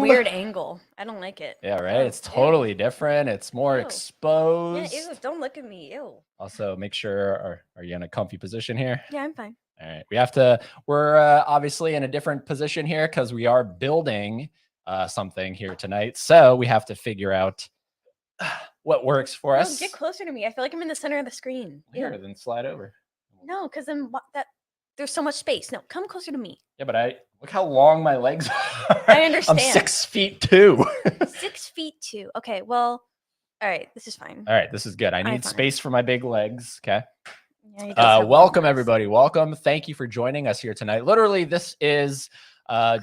weird angle. I don't like it. Yeah, right. Oh, It's totally different. It's more Ew. exposed. Yeah, ew, don't look at me. Ew. Also, make sure, are you in a comfy position here? Yeah, I'm fine. All right. We're obviously in a different position here because we are building something here tonight. So we have to figure out what works for us. Get closer to me. I feel like I'm in the center of the screen. Here, then slide over. No, because then there's so much space. No, come closer to me. Yeah, but look how long my legs are. I understand. I'm 6'2". 6'2". Okay, well, all right, this is fine. All right, this is good. I need space for my big legs. Okay. Yeah, welcome everybody. Welcome. Thank you for joining us here tonight. Literally, this is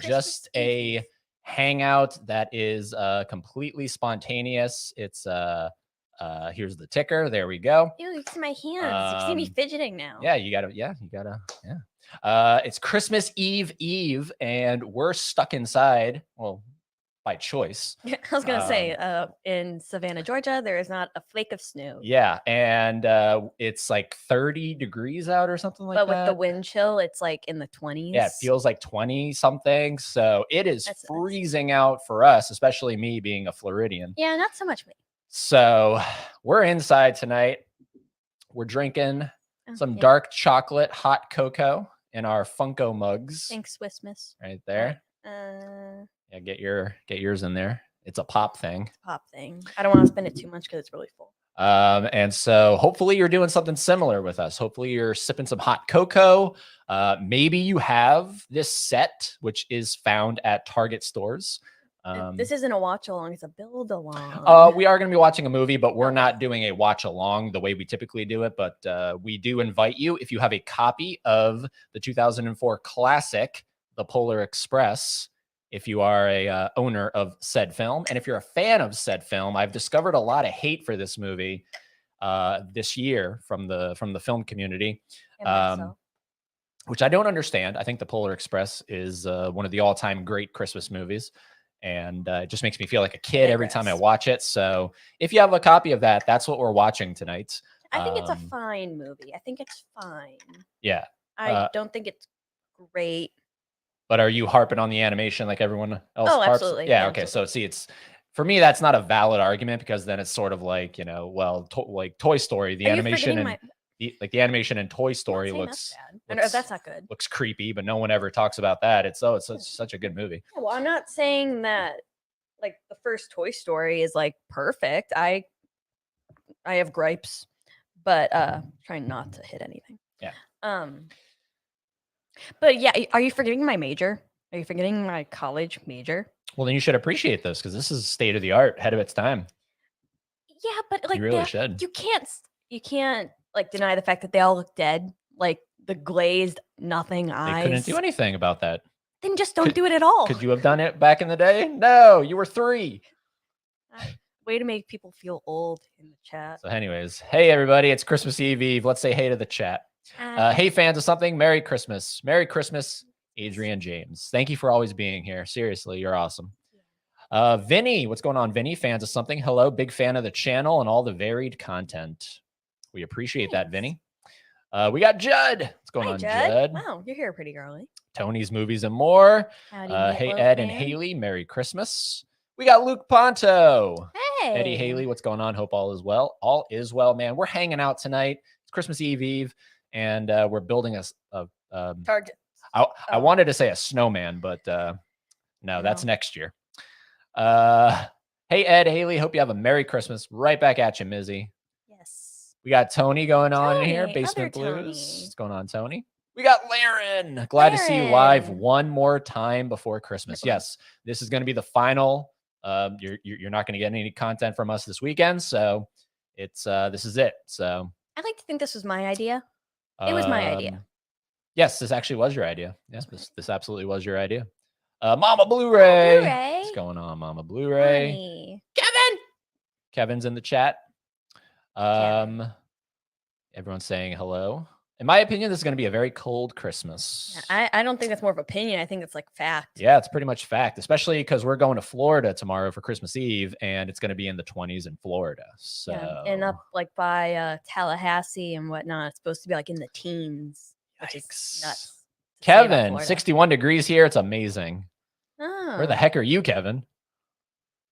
just a hangout that is completely spontaneous. It's here's the ticker. There we go. Ew, you see my hands. You see me fidgeting now. Yeah, you gotta. It's Christmas Eve, and we're stuck inside. Well, by choice. I was gonna say, in Savannah, Georgia, there is not a flake of snow. Yeah, and it's like 30 degrees out or something like that. But with the wind chill, it's like in the 20s. Yeah, it feels like 20 something. So it is freezing out for us, especially me being a Floridian. Yeah, not so much me. So we're inside tonight. We're drinking some dark chocolate hot cocoa in our Funko mugs. Thanks, Swiss Miss. Right there. Yeah, get yours in there. It's a pop thing. It's a pop thing. I don't want to spend it too much because it's really full. And so hopefully you're doing something similar with us. Hopefully you're sipping some hot cocoa. Maybe you have this set, which is found at Target stores. This isn't a watch along, it's a build along. We are going to be watching a movie, but we're not doing a watch along the way we typically do it. But we do invite you, if you have a copy of the 2004 classic, The Polar Express, if you are a owner of said film, and if you're a fan of said film. I've discovered a lot of hate for this movie this year from the film community, which I don't understand. I think The Polar Express is one of the all-time great Christmas movies. And it just makes me feel like a kid every time I watch it. So if you have a copy of that, that's what we're watching tonight. I think it's a fine movie. I think it's fine. Yeah. I don't think it's great. But are you harping on the animation like everyone else harps? Absolutely. Yeah, okay. Absolutely. So see, it's for me, that's not a valid argument because then it's sort of like, like Toy Story, the animation and the animation in Toy Story looks that's not good. Looks creepy, but no one ever talks about that. It's such a good movie. Well, I'm not saying that like the first Toy Story is like perfect. I have gripes, but trying not to hit anything. Yeah. But yeah, are you forgetting my major? Are you forgetting my college major? Well, then you should appreciate this because this is state of the art, ahead of its time. Yeah, but like you really should. You can't like deny the fact that they all look dead, like the glazed nothing eyes. They couldn't do anything about that. Then just don't do it at all. Could you have done it back in the day? No, you were 3. Way to make people feel old in the chat. So anyways, hey everybody, it's Christmas Eve. Let's say hey to the chat. Hey fans of something, Merry Christmas. Merry Christmas, Adrian James. Thank you for always being here. Seriously, you're awesome. Vinny, what's going on, Vinny? Fans of something, hello. Big fan of the channel and all the varied content. We appreciate that, Vinny. We got Judd. What's going on, Judd? Wow, you're here pretty early. Tony's Movies and More. Hey, Ed and Haley. Merry Christmas. We got Luke Ponto. Hey. Eddie Haley, what's going on? Hope all is well. All is well, man. We're hanging out tonight. It's Christmas Eve, and we're building a Target. I wanted to say a snowman, but no, that's next year. Hey, Ed, Haley, hope you have a Merry Christmas. Right back at you, Mizzy. Yes. We got Tony going on in here. Basement Blues. What's going on, Tony? We got Laren. Glad to see you live one more time before Christmas. Yes, this is going to be the final. You're not going to get any content from us this weekend, so it's this is it. So I'd like to think this was my idea. It was my idea. Yes, this actually was your idea. Yes, this absolutely was your idea. Mama Blu-ray. What's going on, Mama Blu-ray? Honey. Kevin's in the chat. Everyone's saying hello. In my opinion, this is going to be a very cold Christmas. I don't think that's more of opinion. I think it's like fact. Yeah, it's pretty much fact, especially because we're going to Florida tomorrow for Christmas Eve, and it's going to be in the 20s in Florida. So and up like by Tallahassee and whatnot, it's supposed to be like in the teens. Which is nuts. Kevin, 61 degrees here. It's amazing. Oh. Where the heck are you, Kevin?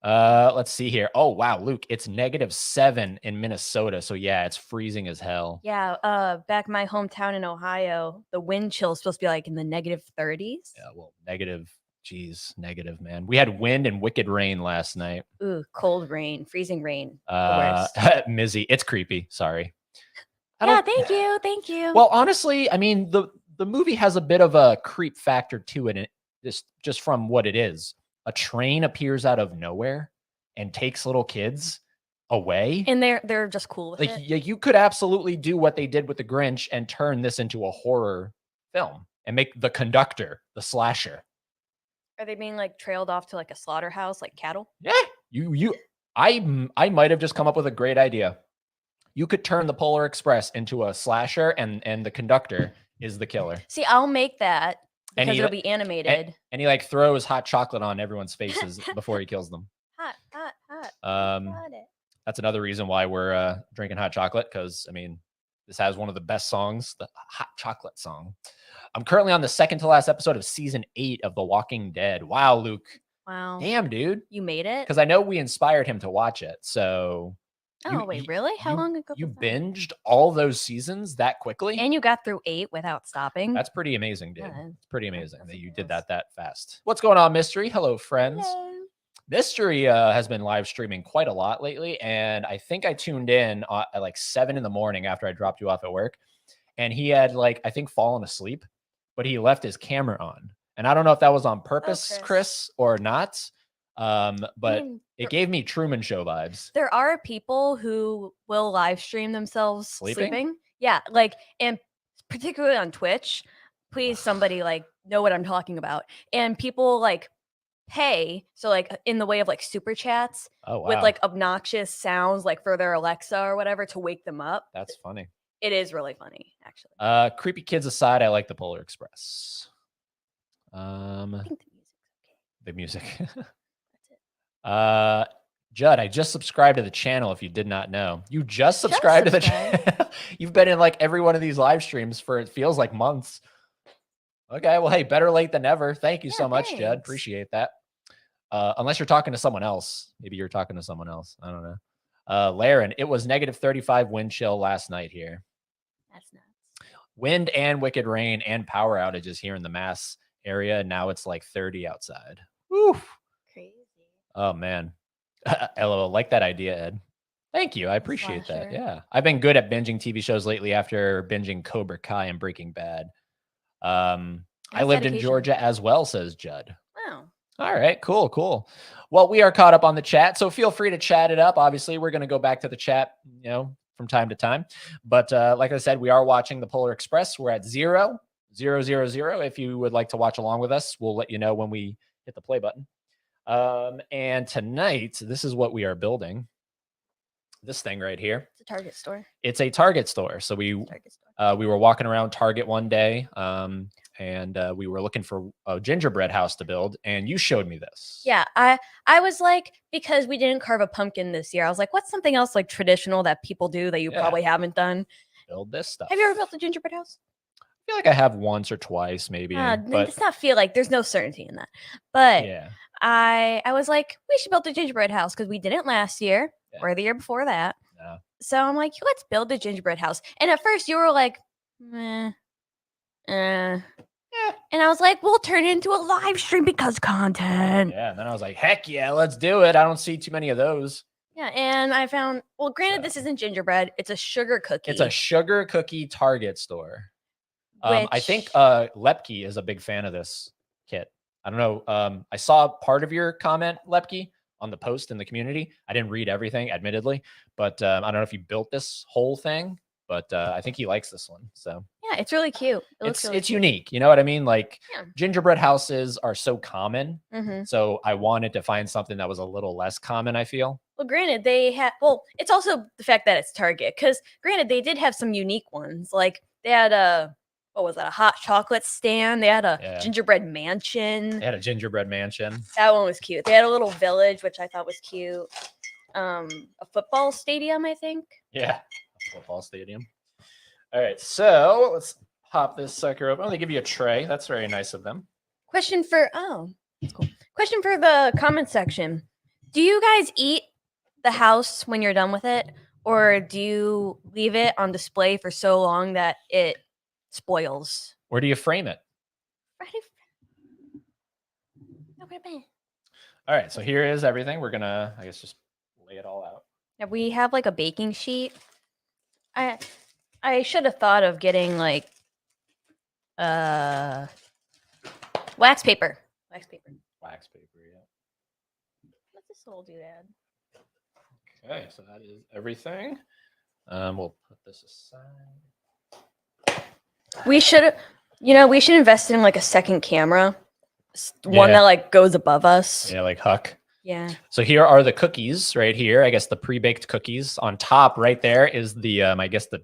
Let's see here. Oh wow, Luke, it's -7 in Minnesota. So yeah, it's freezing as hell. Yeah, back in my hometown in Ohio, the wind chill is supposed to be like in the -30s. Yeah, well, negative. Geez, negative, man. We had wind and wicked rain last night. Ooh, cold rain, freezing rain, the worst. Mizzy, it's creepy. Sorry. Yeah, thank you. Well, honestly, I mean the movie has a bit of a creep factor to it, and just from what it is. A train appears out of nowhere and takes little kids away. And they're just cool with Like it. you could absolutely do what they did with the Grinch and turn this into a horror film and make the conductor the slasher. Are they being like trailed off to like a slaughterhouse like cattle? Yeah, I might have just come up with a great idea. You could turn the Polar Express into a slasher, and the conductor is the killer. See, I'll make that And because he- it'll be animated. And he like throws hot chocolate on everyone's faces before he kills them. Hot, hot, hot. Um, That's another reason why we're drinking hot chocolate, because I mean, this has one of the best songs, the hot chocolate song. I'm currently on the second to last episode of season 8 of The Walking Dead. Wow, Luke. Wow. Damn, dude. You made it? Because I know we inspired him to watch it. So Oh, wait, really? How long ago you was that? binged all those seasons that quickly? And you got through 8 without stopping? That's pretty amazing, dude. Yeah, It's pretty amazing that's that you ridiculous. did that fast. What's going on, Mystery? Hello, friends. Hello. Mystery has been live streaming quite a lot lately, and I think I tuned in at like 7 in the morning after I dropped you off at work, and he had like I think fallen asleep, but he left his camera on, and I don't know if that was on purpose, Chris, or not. But I mean, it gave me Truman Show vibes. there are people who will live stream themselves Sleeping? sleeping. Yeah, like, and particularly on Twitch. Please, somebody like know what I'm talking about. And people like pay, so like in the way of like super chats Oh wow, with like obnoxious sounds, like for their Alexa or whatever to wake them up. that's funny. It is really funny, actually. Creepy kids aside, I like the Polar Express. I think The music. That's it. Judd, I just subscribed to the channel. If you did not know, you just Just subscribed to the subscribed? channel. You've been in like every one of these live streams for it feels like months. Okay, well, hey, better late than never. Thank you Yeah, so much, Judd. thanks. Appreciate that. Unless you're talking to someone else, maybe you're talking to someone else. I don't know. Laren, it was -35 wind chill last night here. That's nuts. Wind and wicked rain and power outages here in the Mass area. Now it's like 30 outside. Woo. Crazy. Oh man. LOL, like that idea, Ed. Thank you. I appreciate that. Slasher. Yeah. I've been good at binging TV shows lately after binging Cobra Kai and Breaking Bad. I That's lived in dedication. Georgia as well, says Judd. Wow. All right, cool. Well, we are caught up on the chat, so feel free to chat it up. Obviously, we're going to go back to the chat, from time to time. But like I said, we are watching the Polar Express. We're at 0, 0, 0, 0. If you would like to watch along with us, we'll let you know when we hit the play button. And tonight, this is what we are building. This thing right here. It's a Target store. It's a Target store. So we were walking around Target one day, and we were looking for a gingerbread house to build, and you showed me this. Yeah, I was like, because we didn't carve a pumpkin this year, I was like, what's something else like traditional that people do that you probably haven't done? Build this stuff. Have you ever built a gingerbread house? I feel like I have once or twice, maybe. But It's not feel like there's no certainty in that. But yeah, I was like, we should build a gingerbread house because we didn't last year or the year before that. no. So I'm like, let's build a gingerbread house. And at first you were like, And I was like, we'll turn it into a live stream because content. Yeah, and then I was like, heck yeah, let's do it. I don't see too many of those. Yeah, and I found, well, granted, this isn't gingerbread. It's a sugar cookie. It's a sugar cookie Target store. I think Lepke is a big fan of this kit. I don't know. I saw part of your comment, Lepke, on the post in the community. I didn't read everything, admittedly, but I don't know if you built this whole thing, but I think he likes this one. So yeah, it's really cute. It's it's unique. You know what I mean? Like Yeah. gingerbread houses are so common. Mhm. So I wanted to find something that was a little less common, I feel. Well, granted, they had, well, it's also the fact that it's Target, because granted, they did have some unique ones. Like they had what was that, a hot chocolate stand? They had a gingerbread mansion. They had a gingerbread mansion. That one was cute. They had a little village, which I thought was cute. A football stadium, I think. Yeah, a football stadium. All right, so let's pop this sucker open. Oh, they give you a tray. That's very nice of them. Question for that's cool. Question for the comment section. Do you guys eat the house when you're done with it, or do you leave it on display for so long that it spoils? Where do you frame it? All right, so here is everything. We're gonna, I guess, just lay it all out. Yeah, we have like a baking sheet. I should have thought of getting like wax paper. Wax paper. Wax paper, yeah. What's this little doodad? Okay, so that is everything. We'll put this aside. We should, we should invest in like a second camera, one that like goes above us. Yeah, like Huck. Yeah. So here are the cookies right here. I guess the pre-baked cookies. On top, right there is the I guess the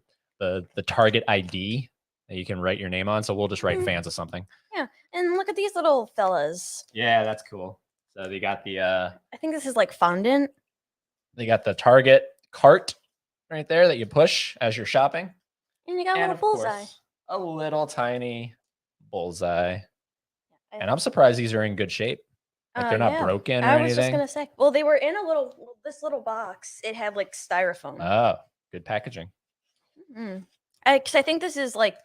Target ID that you can write your name on. So we'll just write fans of something. Yeah, and look at these little fellas. Yeah, that's cool. So they got the I think this is like fondant. They got the Target cart right there that you push as you're shopping. And you got a little bullseye. Course, a little tiny bullseye. And I'm surprised these are in good shape. Like they're not broken or anything. I was just gonna say. Well, they were in this little box. It had like styrofoam. Oh, good packaging. Because I think this is like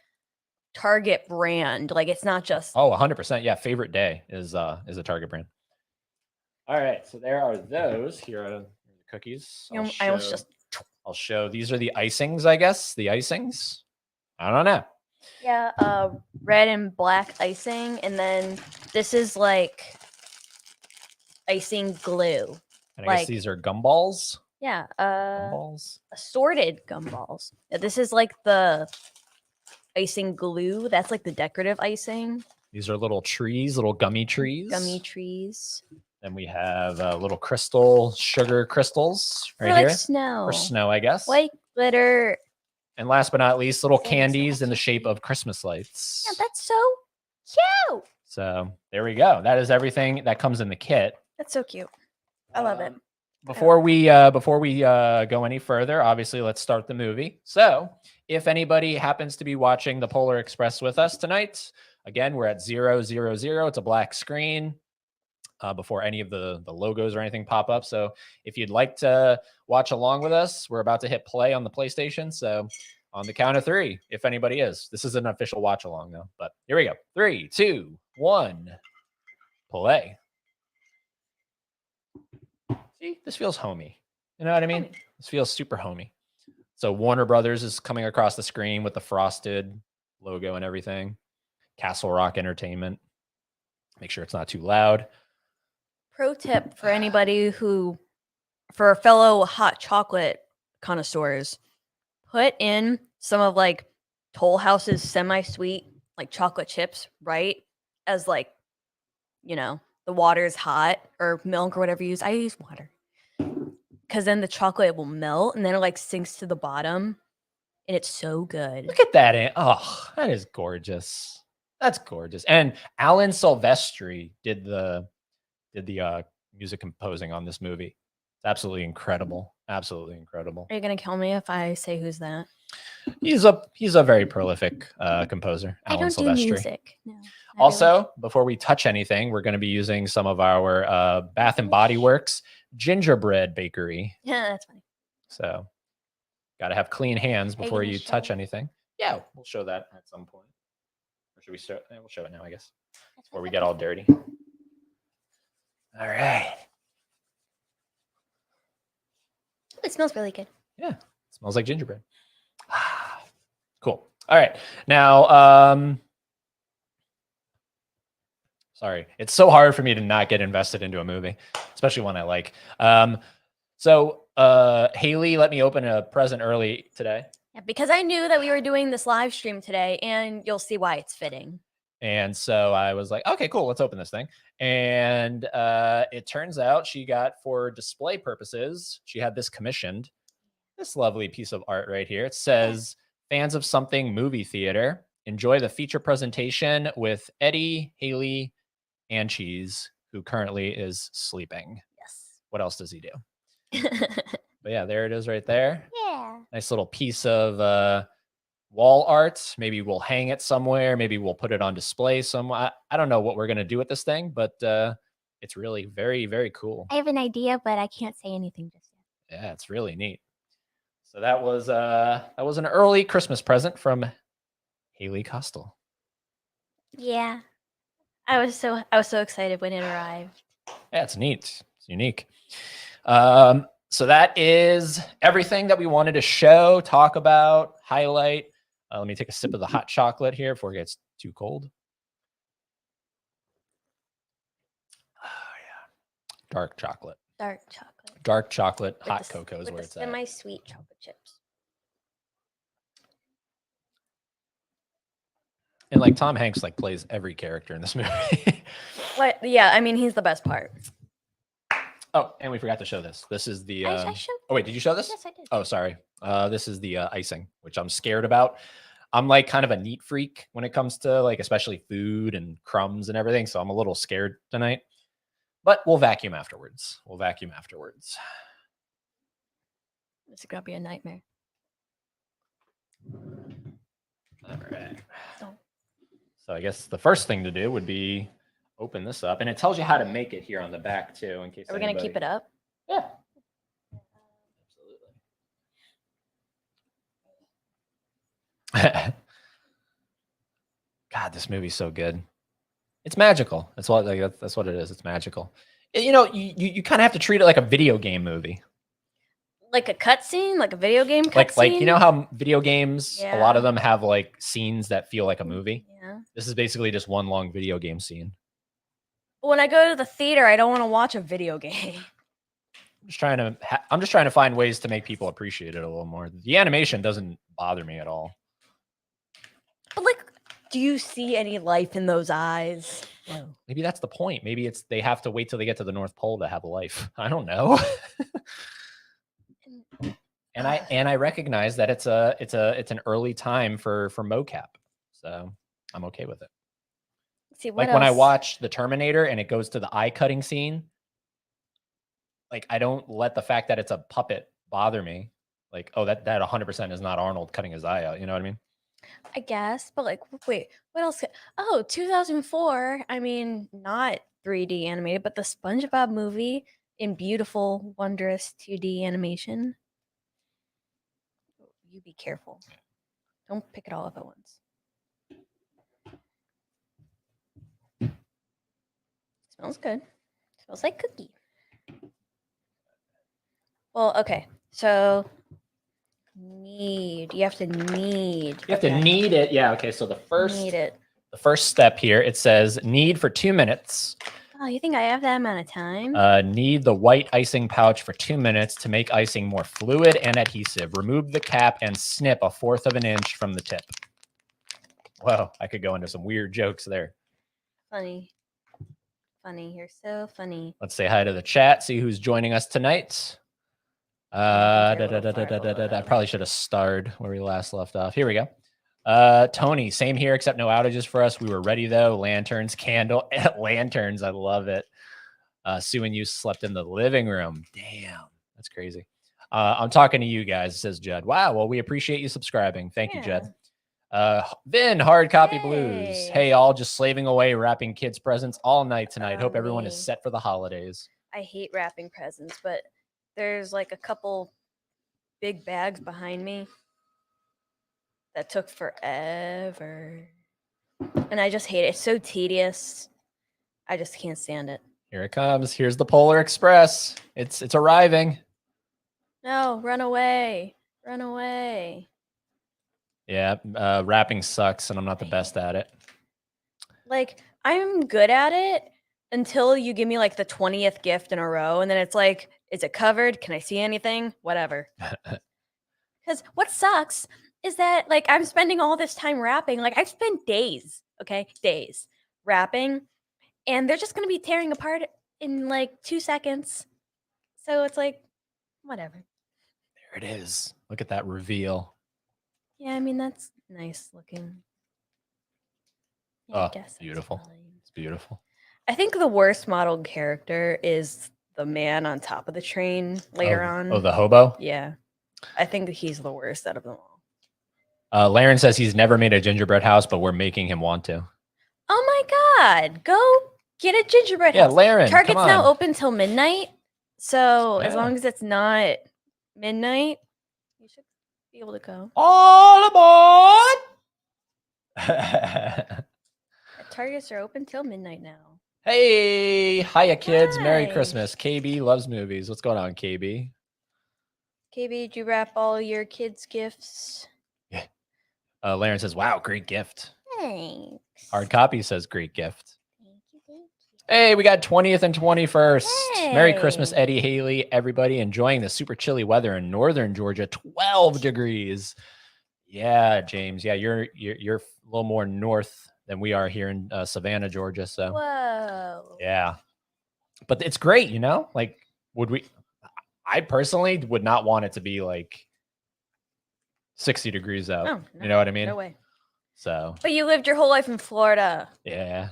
Target brand. Like it's not just. Oh, 100%. Yeah, favorite day is a Target brand. All right, so there are those. Here are the cookies. I'll show. These are the icings, I guess. The icings. I don't know. Yeah, red and black icing, and then this is like icing glue. And I guess these are gumballs. Yeah, gumballs. Assorted gumballs. Yeah, this is like the icing glue. That's like the decorative icing. These are little trees, little gummy trees. Gummy trees. Then we have little crystal sugar crystals right here. Snow. For snow, I guess. White glitter. And last but not least, little candies in the shape of Christmas lights. Yeah, that's so cute. So there we go. That is everything that comes in the kit. That's so cute. I love it. Before we go any further, obviously, let's start the movie. So if anybody happens to be watching the Polar Express with us tonight, again, we're at 000. It's a black screen. Before any of the logos or anything pop up. So if you'd like to watch along with us, we're about to hit play on the PlayStation. So on the count of 3, if anybody is. This is an official watch along though. But here we go. 3, 2, 1, play. See, this feels homey. You know what I mean? This feels super homey. So Warner Brothers is coming across the screen with the frosted logo and everything. Castle Rock Entertainment. Make sure it's not too loud. Pro tip for anybody for fellow hot chocolate connoisseurs, put in some of like Toll House's semi-sweet like chocolate chips right as like, the water is hot or milk or whatever you use. I use water because then the chocolate will melt and then it like sinks to the bottom and it's so good. Look at that. Oh, that is gorgeous. That's gorgeous. And Alan Silvestri did the music composing on this movie. It's absolutely incredible. Absolutely incredible. Are you gonna kill me if I say who's that? He's a very prolific composer. Alan Silvestri. I don't do music. No, also, before we touch anything, we're going to be using some of our Bath and Body Works Gingerbread bakery. Yeah, that's funny. So, got to have clean hands before you touch anything. Yeah, we'll show that at some point. Or should we start? We'll show it now, I guess. Before we get all dirty. All right. It smells really good. Yeah, it smells like gingerbread. Cool. All right. Now, sorry. It's so hard for me to not get invested into a movie, especially one I like. So Haley let me open a present early today. Yeah, because I knew that we were doing this live stream today, and you'll see why it's fitting. And so I was like, okay, cool. Let's open this thing. And it turns out she got, for display purposes, she had this commissioned. This lovely piece of art right here. It says, fans of something movie theater, enjoy the feature presentation with Eddie, Haley, and Cheese, who currently is sleeping. Yes. What else does he do? But yeah, there it is right there. Yeah. Nice little piece of wall art. Maybe we'll hang it somewhere. Maybe we'll put it on display somewhere. I don't know what we're going to do with this thing, but It's really very, very cool. I have an idea, but I can't say anything just yet. Yeah, it's really neat. So that was an early Christmas present from Haley Costel. Yeah. I was so excited when it arrived. Yeah, it's neat. It's unique. So that is everything that we wanted to show, talk about, highlight. Let me take a sip of the hot chocolate here before it gets too cold. Oh, yeah. Dark chocolate. Dark chocolate. Dark chocolate, With hot the- cocoa is with where the it's at. semi-sweet chocolate chips. And like Tom Hanks like plays every character in this movie. What? Yeah, I mean, he's the best part. Oh, and we forgot to show this. This is the. I showed. Oh wait, did you show this? Yes, I did. Oh, sorry. This is the icing, which I'm scared about. I'm like kind of a neat freak when it comes to like especially food and crumbs and everything, so I'm a little scared tonight. But we'll vacuum afterwards. This is gonna be a nightmare. All right. Oh. So I guess the first thing to do would be open this up, and it tells you how to make it here on the back too, in case. Are we gonna keep it up? Yeah. Absolutely. God, this movie's so good. It's magical. That's what that's what it is. It's magical. You know, you kind of have to treat it like a video game movie. Like a cutscene, like a video game cutscene. Like you know how video games, a lot of Yeah. them have like scenes that feel like a movie. Yeah. This is basically just one long video game scene. When I go to the theater, I don't want to watch a video game. I'm just trying to find ways to make people appreciate it a little more. The animation doesn't bother me at all. But like, do you see any life in those eyes? No. Maybe that's the point. Maybe it's they have to wait till they get to the North Pole to have a life. I don't know. and I recognize that it's an early time for mocap, so I'm okay with it. See, what Like when I else? watch The Terminator and it goes to the eye cutting scene, like I don't let the fact that it's a puppet bother me. Like, oh, that 100% is not Arnold cutting his eye out. You know what I mean? I guess, but like, wait, what else? Oh, 2004. I mean, not 3D animated, but the SpongeBob movie in beautiful, wondrous 2D animation. You be careful. Don't pick it all up at once. Smells good. Smells like cookie. Well, okay. So you have to knead. You have to knead it. Yeah. Okay. So the Knead it. first step here, it says knead for 2 minutes. Oh, you think I have that amount of time? Knead the white icing pouch for 2 minutes to make icing more fluid and adhesive. Remove the cap and snip 1/4 of an inch from the tip. Whoa, I could go into some weird jokes there. Funny. Funny. You're so funny. Let's say hi to the chat, see who's joining us tonight. I probably should have starred where we last left off. Here we go. Tony, same here, except no outages for us. We were ready though. Lanterns, lanterns. I love it. Sue and you slept in the living room. Damn, that's crazy. I'm talking to you guys, says Judd. Wow, well, we appreciate you subscribing. Thank you, Judd. Vin, hard copy blues. Hey, all just slaving away, wrapping kids' presents all night tonight. Hope everyone is set for the holidays. I hate wrapping presents, but there's like a couple big bags behind me that took forever. And I just hate it. It's so tedious. I just can't stand it. Here it comes. Here's the Polar Express. It's arriving. No, run away. Run away. Yeah, wrapping sucks, and I'm not the best at it. Like, I'm good at it until you give me like the 20th gift in a row, and then it's like, is it covered? Can I see anything? Whatever. Because what sucks is that like I'm spending all this time wrapping. Like I've spent days, days wrapping, and they're just gonna be tearing apart in like 2 seconds. So it's like, whatever. There it is. Look at that reveal. Yeah, I mean that's nice looking. Yeah, Oh, I guess beautiful. It's beautiful. I think the worst modeled character is the man on top of the train later on. Oh, the hobo? Yeah. I think he's the worst out of them all. Laren says he's never made a gingerbread house, but we're making him want to. Oh my God. Go Get a gingerbread Yeah, house. Laren, Target's come now on. open till midnight. So as Yeah. long as it's not midnight, you should be able to go. All aboard! Targets are open till midnight now. Hey, hiya kids. Merry Hi. Christmas. KB loves movies. What's going on, KB? KB, did you wrap all your kids' gifts? Laren says, wow, great gift. Thanks. Hard copy says great gift. Thank you, thank you. Hey, we got 20th and 21st. Merry Christmas, Hey. Eddie, Haley, everybody enjoying the super chilly weather in northern Georgia, 12 degrees. Yeah, James. Yeah, you're a little more north than we are here in Savannah, Georgia. So Whoa. yeah, but it's great, you know. Like, I personally would not want it to be like 60 degrees out. Oh, You know what I mean? No way. So But you lived your whole life in Florida. yeah.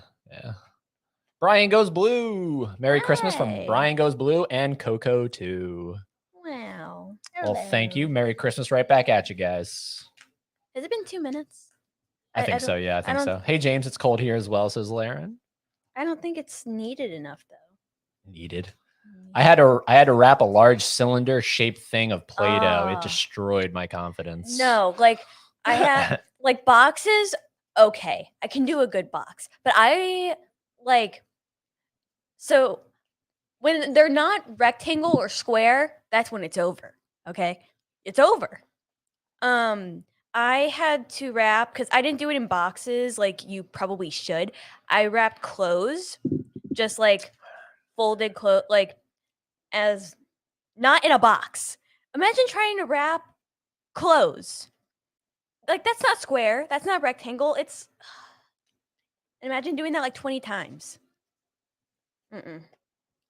Brian Goes Blue. Merry Christmas from Hi. Brian Goes Blue and Coco too. Wow. Well, thank you. Merry Christmas right back at you guys. Has it been 2 minutes? I think so. Yeah, I think so. Hey, James, it's cold here as well, says Laren. I don't think it's needed enough, though. Needed. I had to wrap a large cylinder shaped thing of Play-Doh. It destroyed my confidence. No, like I have like boxes. Okay, I can do a good box, but I like so when they're not rectangle or square, that's when it's over. Okay, it's over. I had to wrap because I didn't do it in boxes like you probably should. I wrapped clothes, just like folded clothes, like as not in a box. Imagine trying to wrap clothes. Like that's not square. That's not rectangle. It's imagine doing that like 20 times.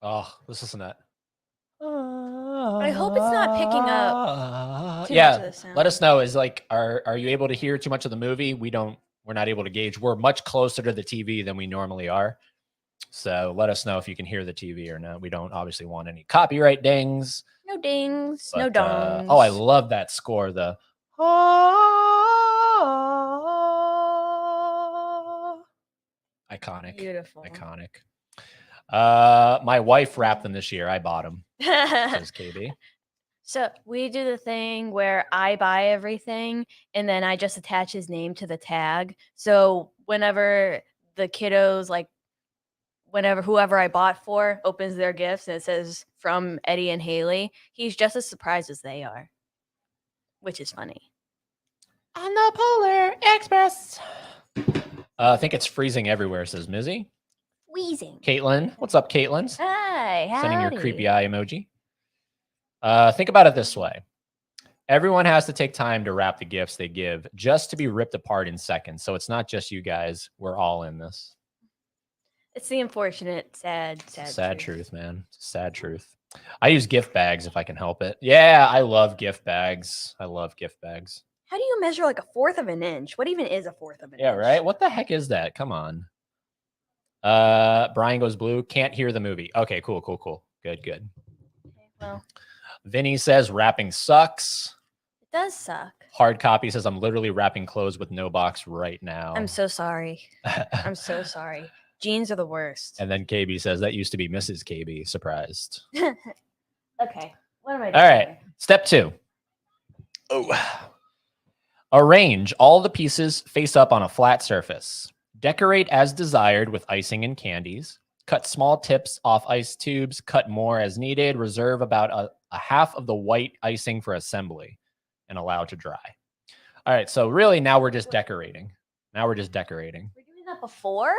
Oh, listen to that. I hope it's not picking up too much of the sound. Let us know. Is like, are you able to hear too much of the movie? We're not able to gauge. We're much closer to the TV than we normally are. So let us know if you can hear the TV or not. We don't obviously want any copyright dings. No dings, But, no dongs. oh, I love that score. The iconic. Beautiful. Iconic. My wife wrapped them this year. I bought them. Says KB. So we do the thing where I buy everything and then I just attach his name to the tag. So whenever the kiddos, like whenever whoever I bought for opens their gifts and it says from Eddie and Haley, he's just as surprised as they are, which is funny. On the Polar Express. I think it's freezing everywhere, says Mizzy. Wheezing. Caitlin. What's up, Caitlin? Hi. Howdy. Sending your creepy eye emoji. Think about it this way. Everyone has to take time to wrap the gifts they give just to be ripped apart in seconds. So it's not just you guys. We're all in this. It's the unfortunate, sad truth, man. Sad truth. I use gift bags if I can help it. Yeah, I love gift bags. I love gift bags. How do you measure like 1/4 of an inch? What even is 1/4 of an inch? Yeah, right? What the heck is that? Come on. Brian Goes Blue. Can't hear the movie. Okay, cool. Good. Okay, well, Vinny says wrapping sucks. it does suck. Hard copy says I'm literally wrapping clothes with no box right now. I'm so sorry. I'm so sorry. Jeans are the worst. And then KB says that used to be Mrs. KB. Surprised. Okay. What am I doing? All right. Step 2. Oh. Arrange all the pieces face up on a flat surface. Decorate as desired with icing and candies. Cut small tips off ice tubes. Cut more as needed. Reserve about a half of the white icing for assembly and allow to dry. All right. So really now we're just decorating. We're doing that before?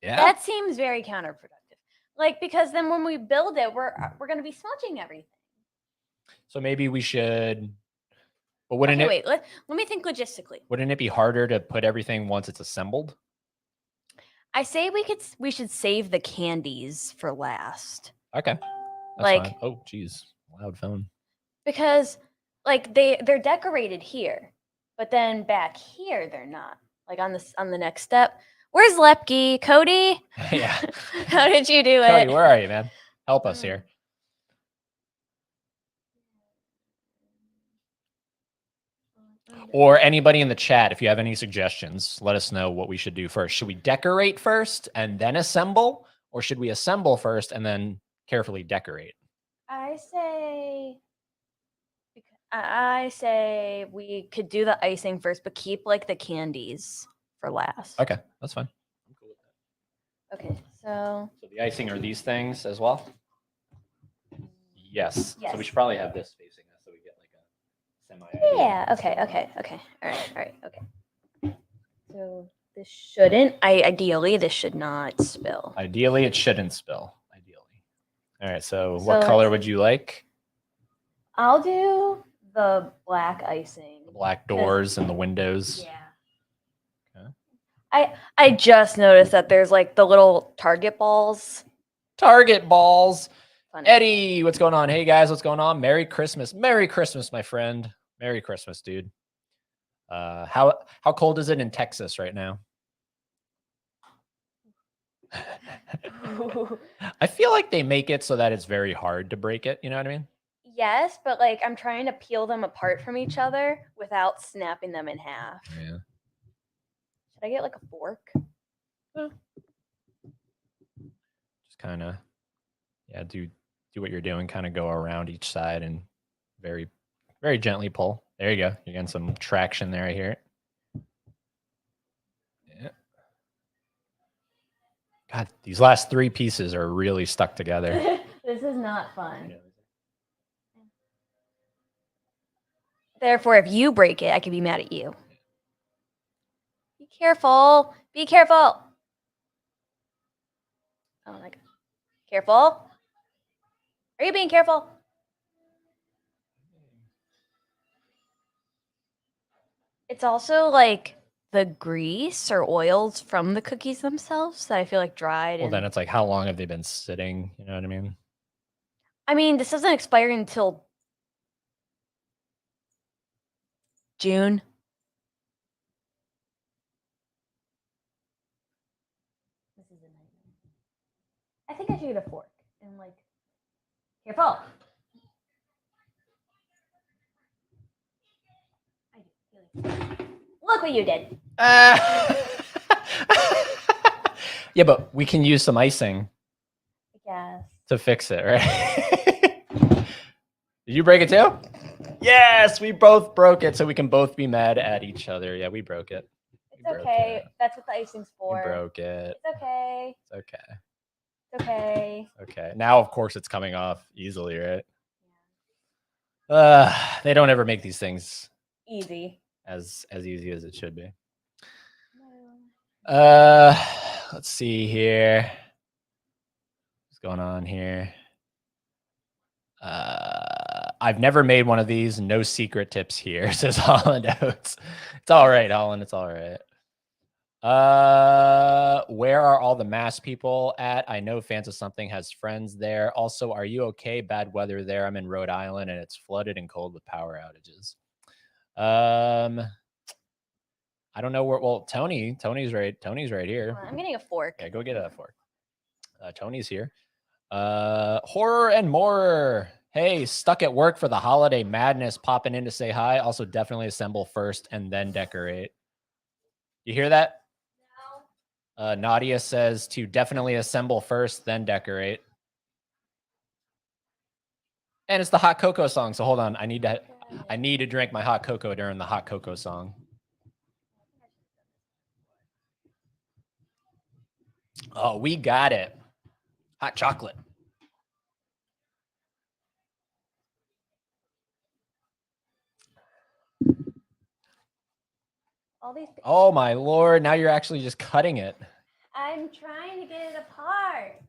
Yeah. That seems very counterproductive. Like, because then when we build it, we're going to be smudging everything. So maybe we should... But wouldn't wait, let me think logistically. Wouldn't it be harder to put everything once it's assembled? I say we should save the candies for last. Okay. That's fine. Oh, geez. Loud phone. Because like they're decorated here, but then back here they're not. Like on the next step. Where's Lepke? Cody? Yeah. How did you do it? Cody, where are you, man? Help us here. Or anybody in the chat, if you have any suggestions, let us know what we should do first. Should we decorate first and then assemble? Or should we assemble first and then carefully decorate? I say we could do the icing first, but keep like the candies for last. Okay, that's fine. I'm cool with that. Okay, so So the icing are these things as well? Yes. So we Yes. should probably have this facing us so we get like a semi. yeah, okay. All right, okay. So this shouldn't. Ideally, this should not spill. Ideally, it shouldn't spill. Ideally. All right. So So what color would you like? I'll do the black icing. The black doors and the windows. Yeah. Okay. I just noticed that there's like the little target balls. Target balls. Funny. Eddie, what's going on? Hey guys, what's going on? Merry Christmas. Merry Christmas, my friend. Merry Christmas, dude. How cold is it in Texas right now? I feel like they make it so that it's very hard to break it. You know what I mean? Yes, but like I'm trying to peel them apart from each other without snapping them in half. Yeah. Should I get like a fork? Just kind of, yeah, do what you're doing. Kind of go around each side and very, very gently pull. There you go. You're getting some traction there. I hear it. Yeah. God, these last three pieces are really stuck together. This is not fun. Therefore, if you break it, I could be mad at you. Be careful. Be careful. Oh my god. Careful. Are you being careful? It's also like the grease or oils from the cookies themselves that I feel like dried. Well, and then it's like, how long have they been sitting? You know what I mean? I mean, this doesn't expire until June. This is a nightmare. I think I should get a fork and like, careful. Look what you did. Yeah, but we can use some icing Yes. to fix it, right? Did you break it too? Yes, we both broke it, so we can both be mad at each other. Yeah, we broke it. It's okay. That's what the icing's We for. broke it. It's okay. It's okay. It's okay. Okay. Now, of course, it's coming off easily, right? They don't ever make these things Easy. as easy as it should be. No. Let's see here. What's going on here? I've never made one of these. No secret tips here, says Holland Oates. It's all right, Holland. It's all right. Where are all the mass people at? I know Fans of Something has friends there. Also, are you okay? Bad weather there. I'm in Rhode Island and it's flooded and cold with power outages. I don't know where. Well, Tony's right. Tony's right here. I'm getting a fork. Yeah, go get a fork. Tony's here. Horror and more. Hey, stuck at work for the holiday madness, popping in to say hi. Also, definitely assemble first and then decorate. You hear that? No. Nadia says to definitely assemble first, then decorate. And it's the hot cocoa song. So hold on, I need to drink my hot cocoa during the hot cocoa song. Oh, we got it. Hot chocolate. All these. Oh my Lord! Now you're actually just cutting it. I'm trying to get it apart.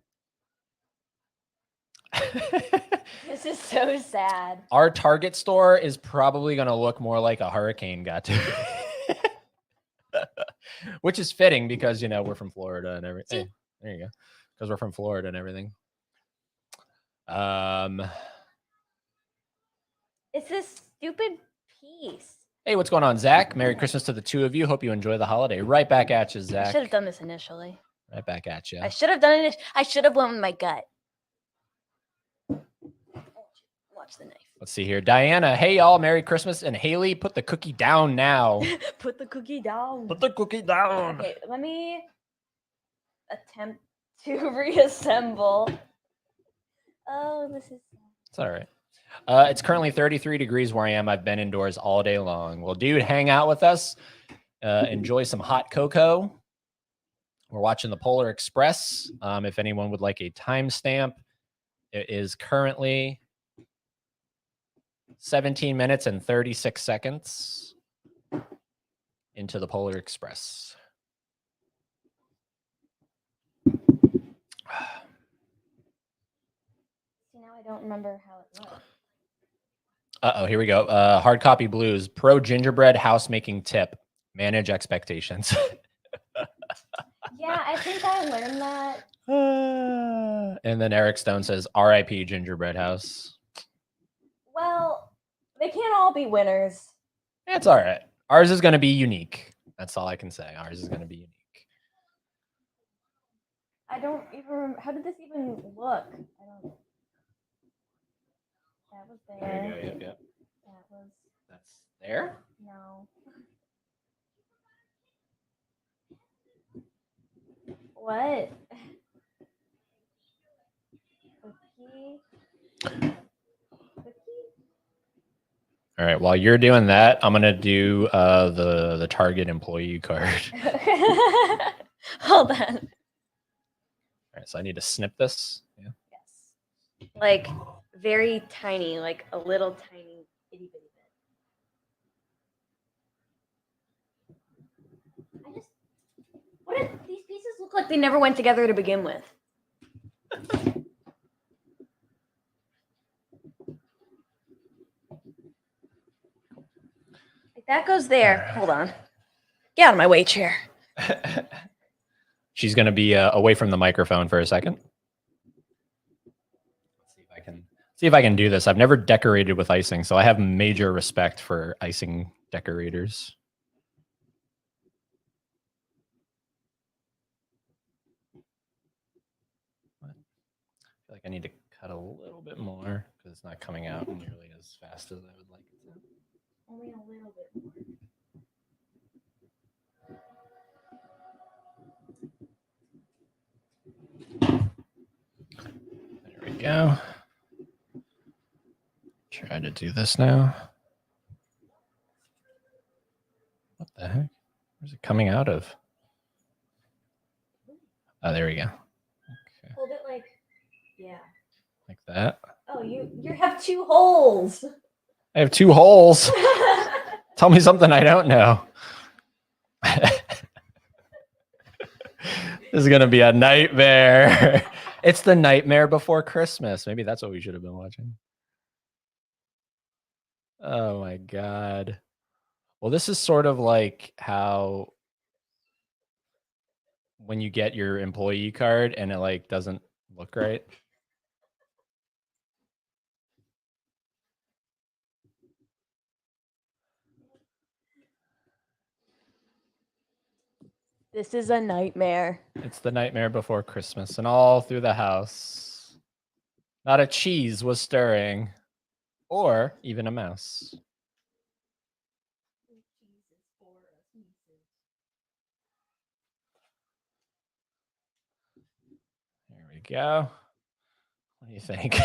This is so sad. Our Target store is probably going to look more like a hurricane got to it. Which is fitting because, you know, we're from Florida and everything. Hey, there you go. Because we're from Florida and everything. It's this stupid piece. Hey, what's going on, Zach? Merry Christmas to the two of you. Hope you enjoy the holiday. Right back at you, Zach. I should have done this initially. Right back at you. I should have done it. I should have went with my gut. Watch the knife. Let's see here. Diana, hey y'all, Merry Christmas. And Haley, put the cookie down now. Put the cookie down. Put the cookie down. Okay, let me attempt to reassemble. Oh, this is. It's all right. It's currently 33 degrees where I am. I've been indoors all day long. Well, dude, hang out with us. Enjoy some hot cocoa. We're watching the Polar Express. If anyone would like a timestamp, it is currently 17 minutes and 36 seconds into the Polar Express. Now I don't remember how it looks. Uh-oh, here we go. Hard copy blues. Pro gingerbread house making tip. Manage expectations. Yeah, I think I learned that. And then Eric Stone says, RIP gingerbread house. Well, they can't all be winners. It's all right. Ours is going to be unique. That's all I can say. Ours is going to be unique. I don't even remember. How did this even look? I don't. That was there. There you go. Yep. That was. That's there. No. What? Cookie. All right. While you're doing that, I'm gonna do the Target employee card. Hold on. All right. So I need to snip this. Yeah. Yes. Like very tiny, like a little tiny itty bitty bit. What did these pieces look like? They never went together to begin with. That goes there. Hold on. Get out of my way, chair. She's going to be away from the microphone for a second. Let's see if I can do this. I've never decorated with icing, so I have major respect for icing decorators. I feel like I need to cut a little bit more because it's not coming out nearly as fast as I would like it to. Only a little bit more. There we go. Try to do this now. What the heck? Where's it coming out of? Oh, there we go. Okay. Hold it like, yeah. Like that. Oh, you have two holes. I have two holes. Tell me something I don't know. This is going to be a nightmare. It's the Nightmare Before Christmas. Maybe that's what we should have been watching. Oh my God. Well, this is sort of like how when you get your employee card and it like doesn't look right. This is a nightmare. It's the Nightmare Before Christmas and all through the house. Not a cheese was stirring or even a mouse. There we go. What do you think?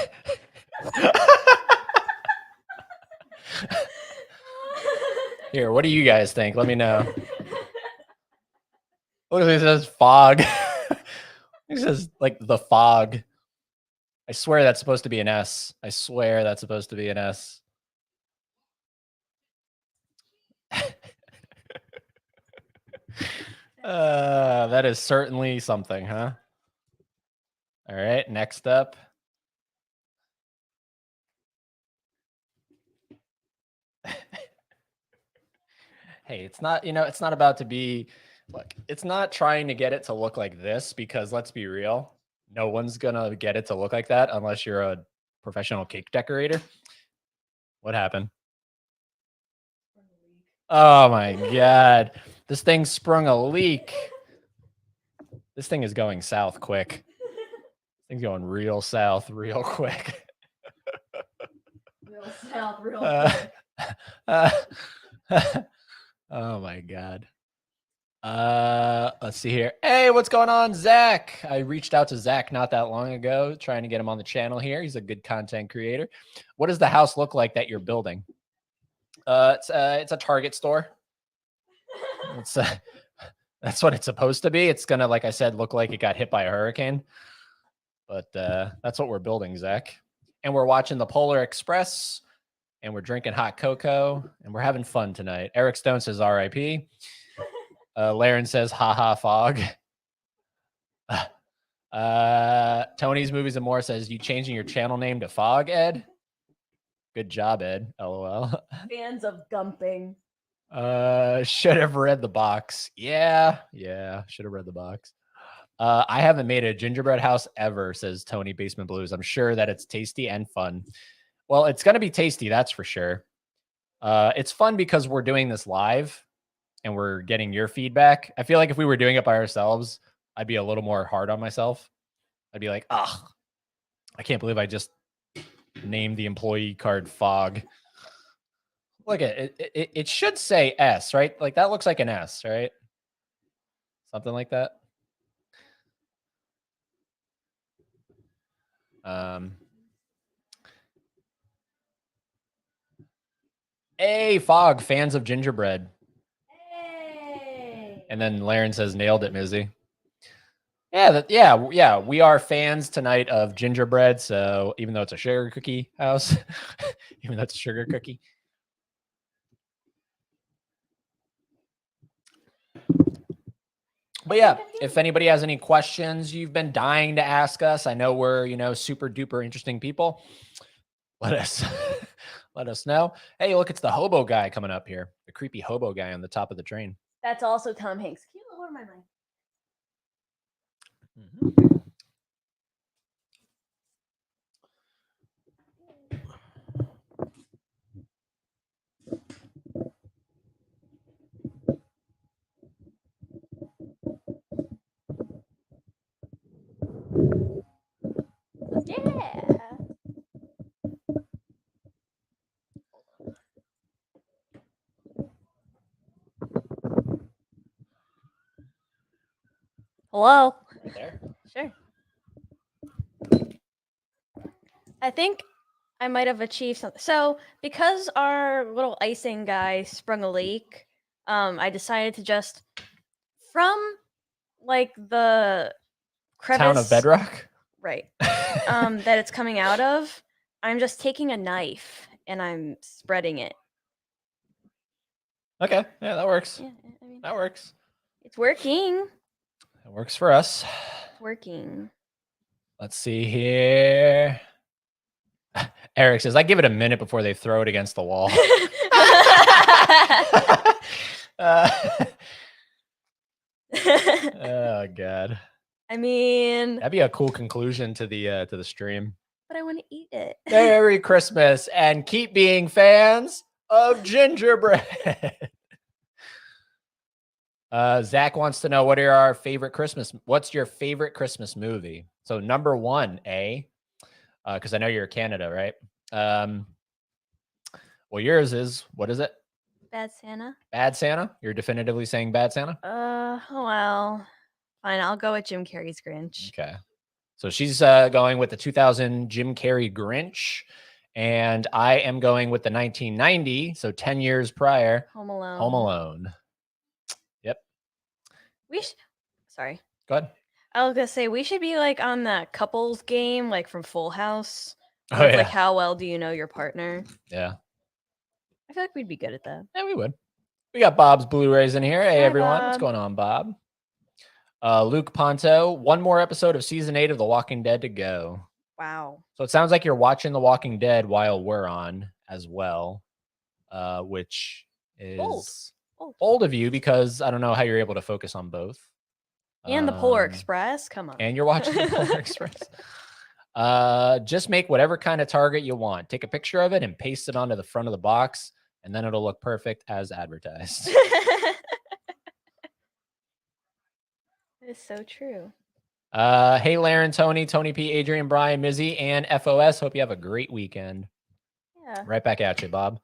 Here, what do you guys think? Let me know. Look, it says fog. It says like the fog. I swear that's supposed to be an S. I swear that's supposed to be an S. That is certainly something, huh? All right, next up. Hey, it's not, it's not about to be, look, it's not trying to get it to look like this because let's be real. No one's going to get it to look like that unless you're a professional cake decorator. What happened? Oh my God. This thing sprung a leak. This thing is going south quick. This thing's going real south real quick. Real south real Uh, quick. oh my god. Let's see here. Hey, what's going on, Zach? I reached out to Zach not that long ago, trying to get him on the channel here. He's a good content creator. What does the house look like that you're building? It's a Target store. It's that's what it's supposed to be. It's gonna, like I said, look like it got hit by a hurricane. But that's what we're building, Zach. And we're watching the Polar Express, and we're drinking hot cocoa, and we're having fun tonight. Eric Stone says R.I.P. Laren says, haha, fog. Tony's Movies and More says, you changing your channel name to Fog, Ed? Good job, Ed. LOL. Fans of gumping. Should have read the box. Yeah, should have read the box. I haven't made a gingerbread house ever, says Tony Basement Blues. I'm sure that it's tasty and fun. Well, it's going to be tasty, that's for sure. It's fun because we're doing this live and we're getting your feedback. I feel like if we were doing it by ourselves, I'd be a little more hard on myself. I'd be like, I can't believe I just named the employee card Fog. Look at it. It should say S, right? Like that looks like an S, right? Something like that. Hey, Fog, fans of gingerbread. Hey. And then Laren says, nailed it, Mizzy. Yeah, we are fans tonight of gingerbread. So even though it's a sugar cookie house, even though it's a sugar cookie. But yeah, if anybody has any questions you've been dying to ask us, I know we're, super duper interesting people. Let us know. Hey, look, it's the hobo guy coming up here. The creepy hobo guy on the top of the train. That's also Tom Hanks. Can you lower my mic? Yeah. Hello. Right there. Sure. I think I might have achieved something. So because our little icing guy sprung a leak, I decided to just from like the crevice Town of Bedrock. right, that it's coming out of. I'm just taking a knife and I'm spreading it. Okay, yeah, that works. Yeah, I mean, That works. it's working. It works for us. It's working. Let's see here. Eric says, I give it a minute before they throw it against the wall. Oh God. I mean, That'd be a cool conclusion to the stream. but I want to eat it. Merry Christmas and keep being fans of gingerbread. Zach wants to know what's your favorite Christmas movie? So number one, because I know you're Canada, right? Well, yours is, what is it? Bad Santa. Bad Santa? You're definitively saying Bad Santa? Oh well. Fine, I'll go with Jim Carrey's Grinch. Okay. So she's going with the 2000 Jim Carrey Grinch. And I am going with the 1990, so 10 years prior, Home Alone. Home Alone. Yep. Sorry. Go ahead. I was gonna say we should be like on that couples game, like from Full House. Oh, With, yeah. Like how well do you know your partner? Yeah. I feel like we'd be good at that. Yeah, we would. We got Bob's Blu-rays in here. Hey, Hi, everyone. What's Bob. going on, Bob? Luke Ponto, one more episode of season 8 of The Walking Dead to go. Wow. So it sounds like you're watching The Walking Dead while we're on as well, which is bold of you because I don't know how you're able to focus on both. And the Polar Express. Come on. And you're watching the Polar Express. Just make whatever kind of target you want. Take a picture of it and paste it onto the front of the box, and then it'll look perfect as advertised. That is so true. Hey, Laren, Tony P, Adrian, Brian, Mizzy, and FOS. Hope you have a great weekend. Yeah, Yeah. Right back at you, Bob.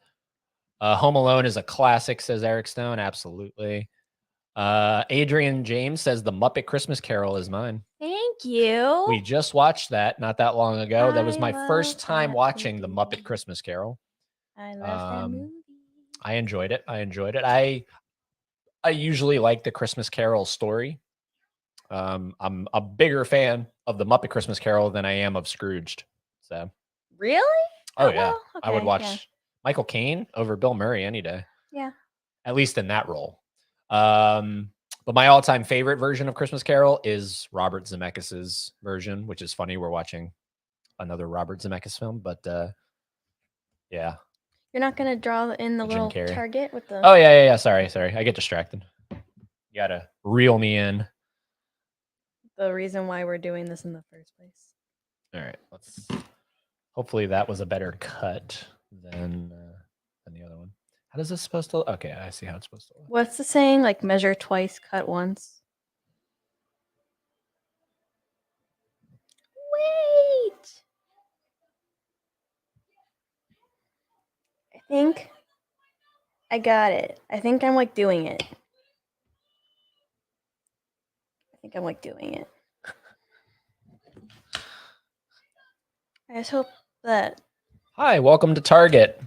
Home Alone is a classic, says Eric Stone. Absolutely. Adrian James says The Muppet Christmas Carol is mine. Thank you. We just watched that not that long ago. That was my I first love time that watching The movie. Muppet Christmas Carol. I love that movie. I enjoyed it. I usually like the Christmas Carol story. I'm a bigger fan of the Muppet Christmas Carol than I am of Scrooged. So, Really? oh yeah, well, I would okay, watch yeah. Michael Caine over Bill Murray any day. Yeah. At least in that role. But my all-time favorite version of Christmas Carol is Robert Zemeckis's version, which is funny. We're watching another Robert Zemeckis film, but yeah. You're not gonna draw in the Jim little Carrey. target with the. Oh yeah. Sorry. I get distracted. You gotta reel me in. The reason why we're doing this in the first place. All right, let's. Hopefully that was a better cut than the other one. How does this supposed to? Okay, I see how it's supposed to look. What's the saying? Like measure twice, cut once. Wait. I think I got it. I think I'm like doing it. I just hope that. Hi, welcome to Target.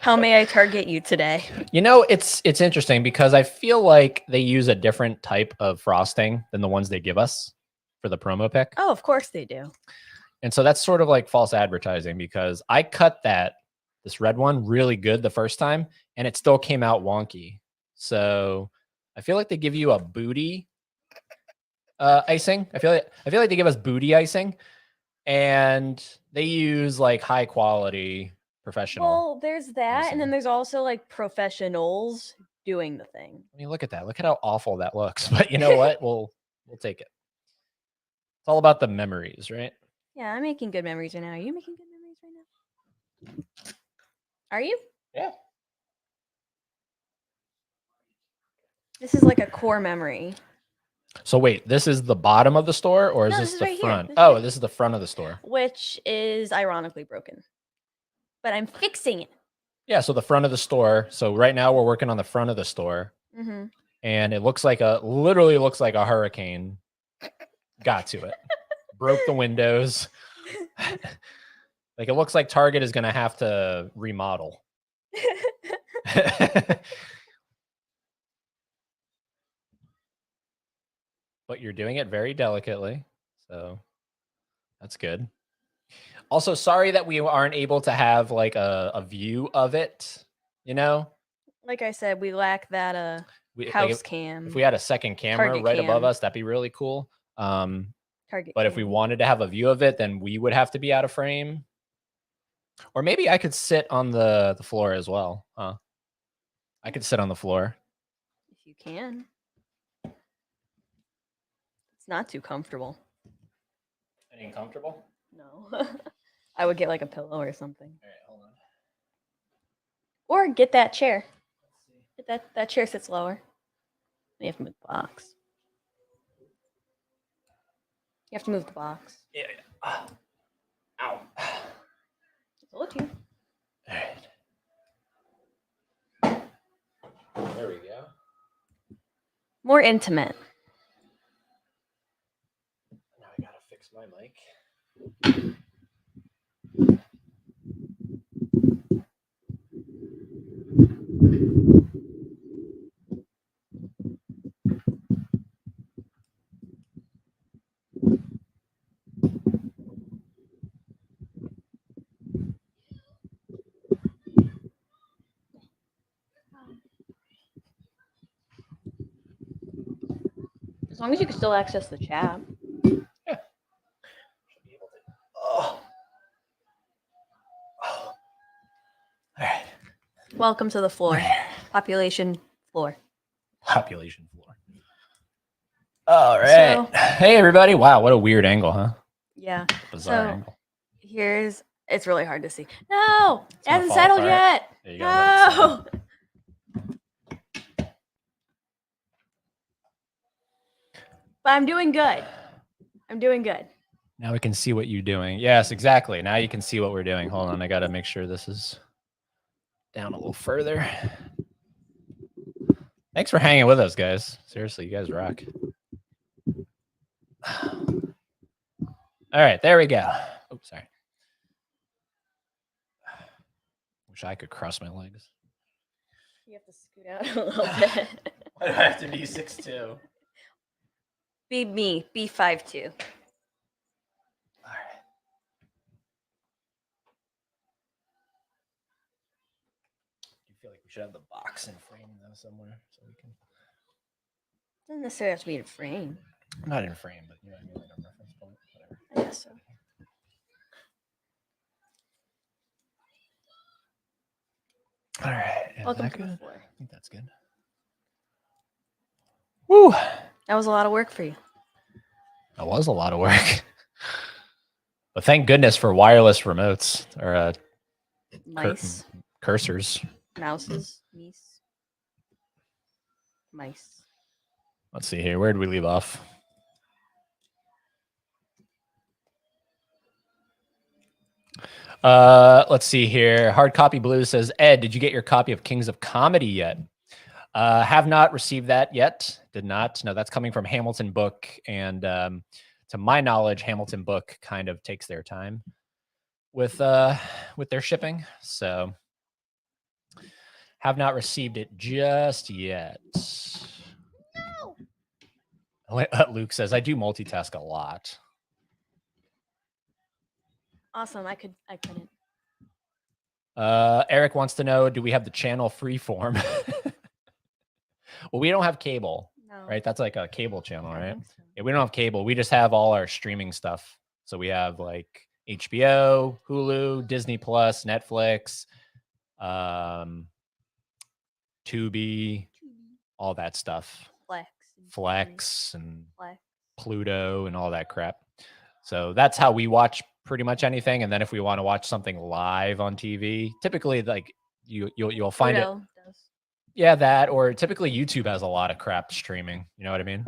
How may I target you today? You know, it's interesting because I feel like they use a different type of frosting than the ones they give us for the promo pick. Oh, of course they do. And so that's sort of like false advertising because I cut this red one really good the first time and it still came out wonky. So I feel like they give you a booty icing. I feel like they give us booty icing and they use like high quality professional. Well, there's that, icing. and then there's also like professionals doing the thing. I mean, look at that. Look at how awful that looks. But you know what? We'll take it. It's all about the memories, right? Yeah, I'm making good memories right now. Are you making good memories right now? Are you? Yeah. This is like a core memory. So wait, this is the bottom of the store, or is No, this this is the right here. front? This is right This is the front of the store. Which is ironically broken. But I'm fixing it. Yeah, so the front of the store. So right now we're working on the front of the store. Mm-hmm. And it literally looks like a hurricane got to it. Broke the windows. Like it looks like Target is going to have to remodel. But you're doing it very delicately. So that's good. Also, sorry that we aren't able to have like a view of it, you know? Like I said, we lack that house cam. If we had a second camera Target right above cam. us, that'd be really cool. Target But if we wanted to have a view of it, then we would have to be out of frame. Or maybe I could sit on the floor as well. Huh? I could sit on the floor. If you can. It's not too comfortable. It ain't comfortable? No. I would get like a pillow or something. All right, hold on. Or get that chair. That chair sits lower. You have to move the box. You have to move the box. Yeah. Ow. I told you. All right. There we go. More intimate. Now I gotta fix my mic. As long as you can still access the chat. Yeah. Should be able to. Oh. All right. Welcome to the floor. Population floor. Population floor. All right. So- Hey, everybody. Wow, what a weird angle, huh? Yeah. Bizarre So- angle. It's really hard to see. No, it gonna hasn't fall settled apart. yet. Yeah, you gotta let it settle. No. But I'm doing good. Now we can see what you're doing. Yes, exactly. Now you can see what we're doing. Hold on. I got to make sure this is down a little further. Thanks for hanging with us, guys. Seriously, you guys rock. All right, there we go. Oh, sorry. Wish I could cross my legs. You have to scoot out a little bit. Why do I have to be 6'2"? Be me. Be 5'2". All right. Do you feel like we should have the box in frame though somewhere so we can? Doesn't necessarily have to be in frame. Not in frame, but you know what I mean, like a reference point, whatever. I guess so. All right. Welcome that to good? the floor. I think that's good. Woo! That was a lot of work for you. That was a lot of work. But thank goodness for wireless remotes or Mice, cursors. mouses, mice. Let's see here. Where did we leave off? Let's see here. Hard Copy Blue says, Ed, did you get your copy of Kings of Comedy yet? Have not received that yet. Did not. No, that's coming from Hamilton Book. And to my knowledge, Hamilton Book kind of takes their time with their shipping. So have not received it just yet. No. Luke says, I do multitask a lot. Awesome. I couldn't. Eric wants to know, do we have the channel Freeform? Well, we don't have cable, No. right? That's like a cable channel, I right? think so. Yeah, we don't have cable. We just have all our streaming stuff. So we have like HBO, Hulu, Disney Plus, Netflix, Tubi, all that stuff. Flex and Pluto and all that crap. So that's how we watch pretty much anything. And then if we want to watch something live on TV, typically like you'll find Pluto it. does. Yeah, that, or typically YouTube has a lot of crap streaming. You know what I mean?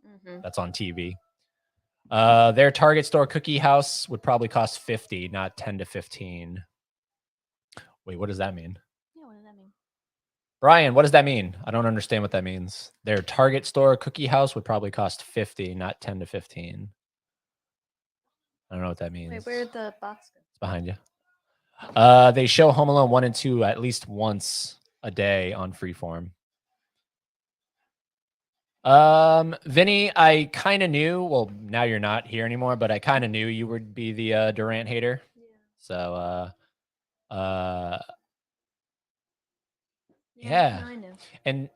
Mm-hmm. That's on TV. Their Target store cookie house would probably cost 50, not 10 to 15. Wait, what does that mean? Yeah, what does that mean? Brian, what does that mean? I don't understand what that means. Their Target store cookie house would probably cost 50, not 10 to 15. I don't know what that means. Wait, where'd the box go? It's behind you. They show Home Alone 1 and 2 at least once a day on Freeform. Vinny, I kind of knew, well, now you're not here anymore, but I kind of knew you would be the Durant hater. Yeah. So, yeah. I know. And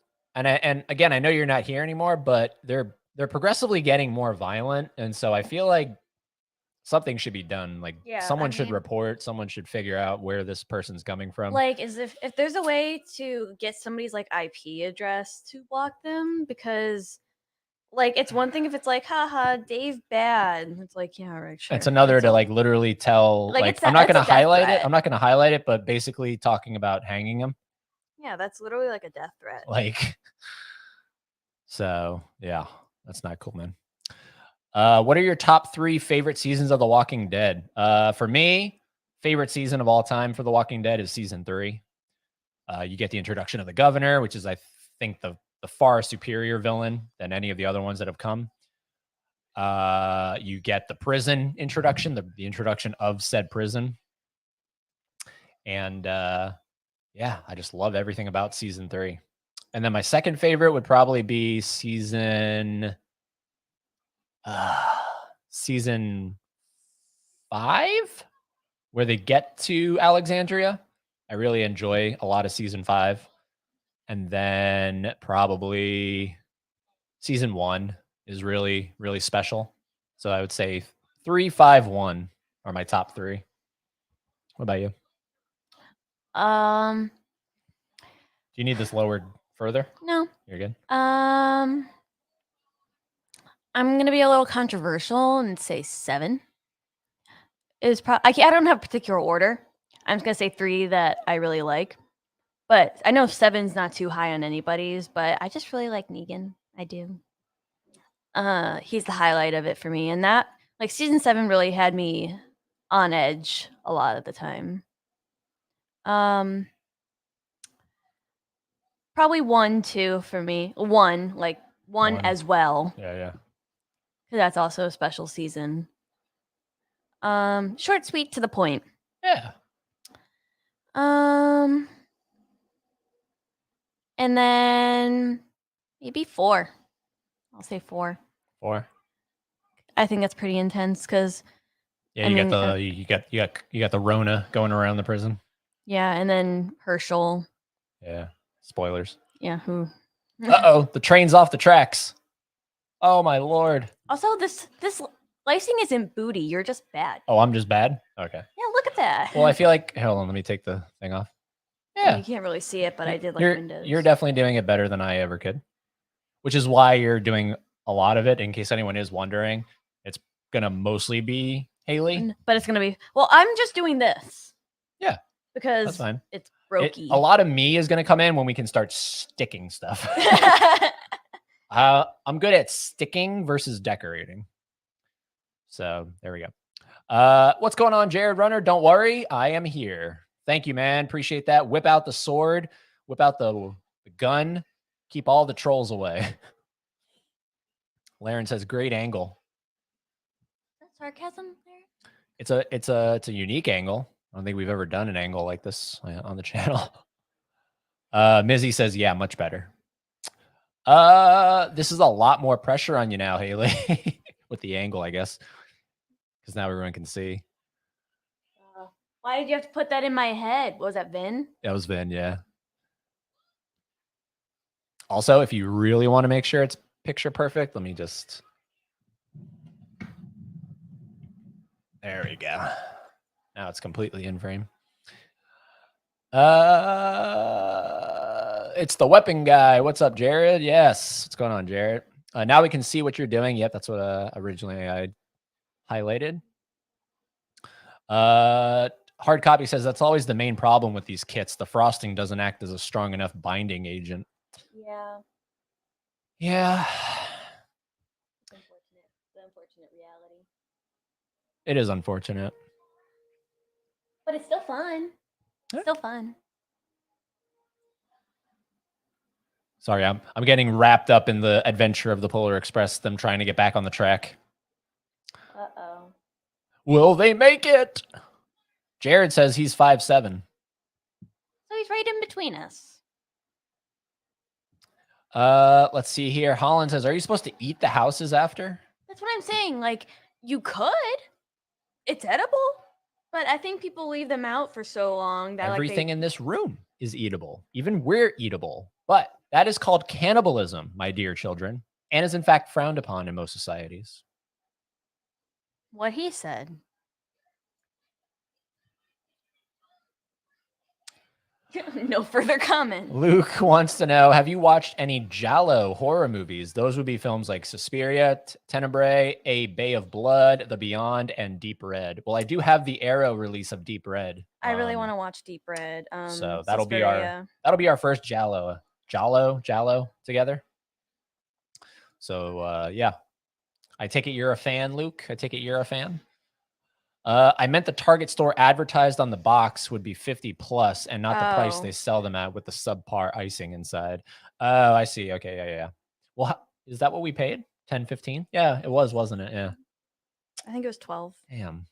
again, I know you're not here anymore, but they're progressively getting more violent, and so I feel like something should be done. Like someone should report, someone should figure out where this person's coming from. Like, as if there's a way to get somebody's like IP address to block them, because like it's one thing if it's like, haha, Dave bad. It's like, yeah, right, sure. It's another to like literally tell, like I'm not going to highlight it. I'm not going to highlight it, but basically talking about hanging him. Yeah, that's literally like a death threat. Like, so yeah, that's not cool, man. What are your top 3 favorite seasons of The Walking Dead? For me, favorite season of all time for The Walking Dead is season 3. You get the introduction of the governor, which is, I think, the far superior villain than any of the other ones that have come. You get the prison introduction, the introduction of said prison. And yeah, I just love everything about season 3. And then my second favorite would probably be season 5, where they get to Alexandria. I really enjoy a lot of season 5. And then probably season 1 is really, really special. So I would say 3, 5, 1 are my top 3. What about you? Do you need this lowered further? No. You're good. I'm gonna be a little controversial and say 7. I don't have a particular order. I'm just gonna say 3 that I really like, but I know 7's not too high on anybody's. But I just really like Negan. I do. He's the highlight of it for me, and that Like season 7 really had me on edge a lot of the time. Probably 1, 2 for me. 1, like 1 1. as well. Yeah. 'Cause that's also a special season. Short, sweet, to the point. Yeah. And then maybe 4. I'll say 4. 4. I think that's pretty intense because Yeah, I you mean, got the Rona going around the prison. yeah, and then Herschel. Yeah. Spoilers. Yeah, who? Uh-oh, the train's off the tracks. Oh my lord. Also, this lysing isn't booty. You're just bad. Oh, I'm just bad? Okay. Yeah, look at that. Well, I feel like hold on, let me take the thing off. Well, Yeah. you can't really see it, but I did like You're windows. you're definitely doing it better than I ever could. Which is why you're doing a lot of it, in case anyone is wondering. It's gonna mostly be Haley. But it's gonna be. Well, I'm just doing this. Yeah, because that's fine. it's brokey. A lot of me is gonna come in when we can start sticking stuff. I'm good at sticking versus decorating. So there we go. What's going on, Jared Runner? Don't worry, I am here. Thank you, man. Appreciate that. Whip out the sword, whip out the gun, keep all the trolls away. Laren says, great angle. Is that sarcasm there? It's a unique angle. I don't think we've ever done an angle like this on the channel. Mizzy says, yeah, much better. This is a lot more pressure on you now, Haley, with the angle, I guess, because now everyone can see. Why did you have to put that in my head? Was that Vin? That was Vin, yeah. Also, if you really want to make sure it's picture perfect, let me just. There we go. Now it's completely in frame. It's the weapon guy. What's up, Jared? Yes. What's going on, Jared? Now we can see what you're doing. Yep, that's what originally I highlighted. Hard copy says that's always the main problem with these kits. The frosting doesn't act as a strong enough binding agent. Yeah. Yeah. It's unfortunate. The unfortunate reality. It is unfortunate. But it's still fun. It's still fun. Sorry, I'm getting wrapped up in the adventure of the Polar Express, them trying to get back on the track. Uh-oh. Will they make it? Jared says he's 5'7". So he's right in between us. Let's see here. Holland says, are you supposed to eat the houses after? That's what I'm saying. Like, you could. It's edible. But I think people leave them out for so long that everything in this room is eatable. Even we're eatable. But that is called cannibalism, my dear children, and is in fact frowned upon in most societies. What he said. No further comment. Luke wants to know, have you watched any Giallo horror movies? Those would be films like Suspiria, Tenebrae, A Bay of Blood, The Beyond, and Deep Red. Well, I do have the Arrow release of Deep Red. I really want to watch Deep Red. So that'll be our first Giallo together. So yeah. I take it you're a fan, Luke. I take it you're a fan. I meant the Target store advertised on the box would be 50 plus and not the price they sell them at with the subpar icing inside. Oh, I see. Okay. Yeah. Well, is that what we paid? 10, 15? Yeah, it was, wasn't it? Yeah. I think it was 12. Damn.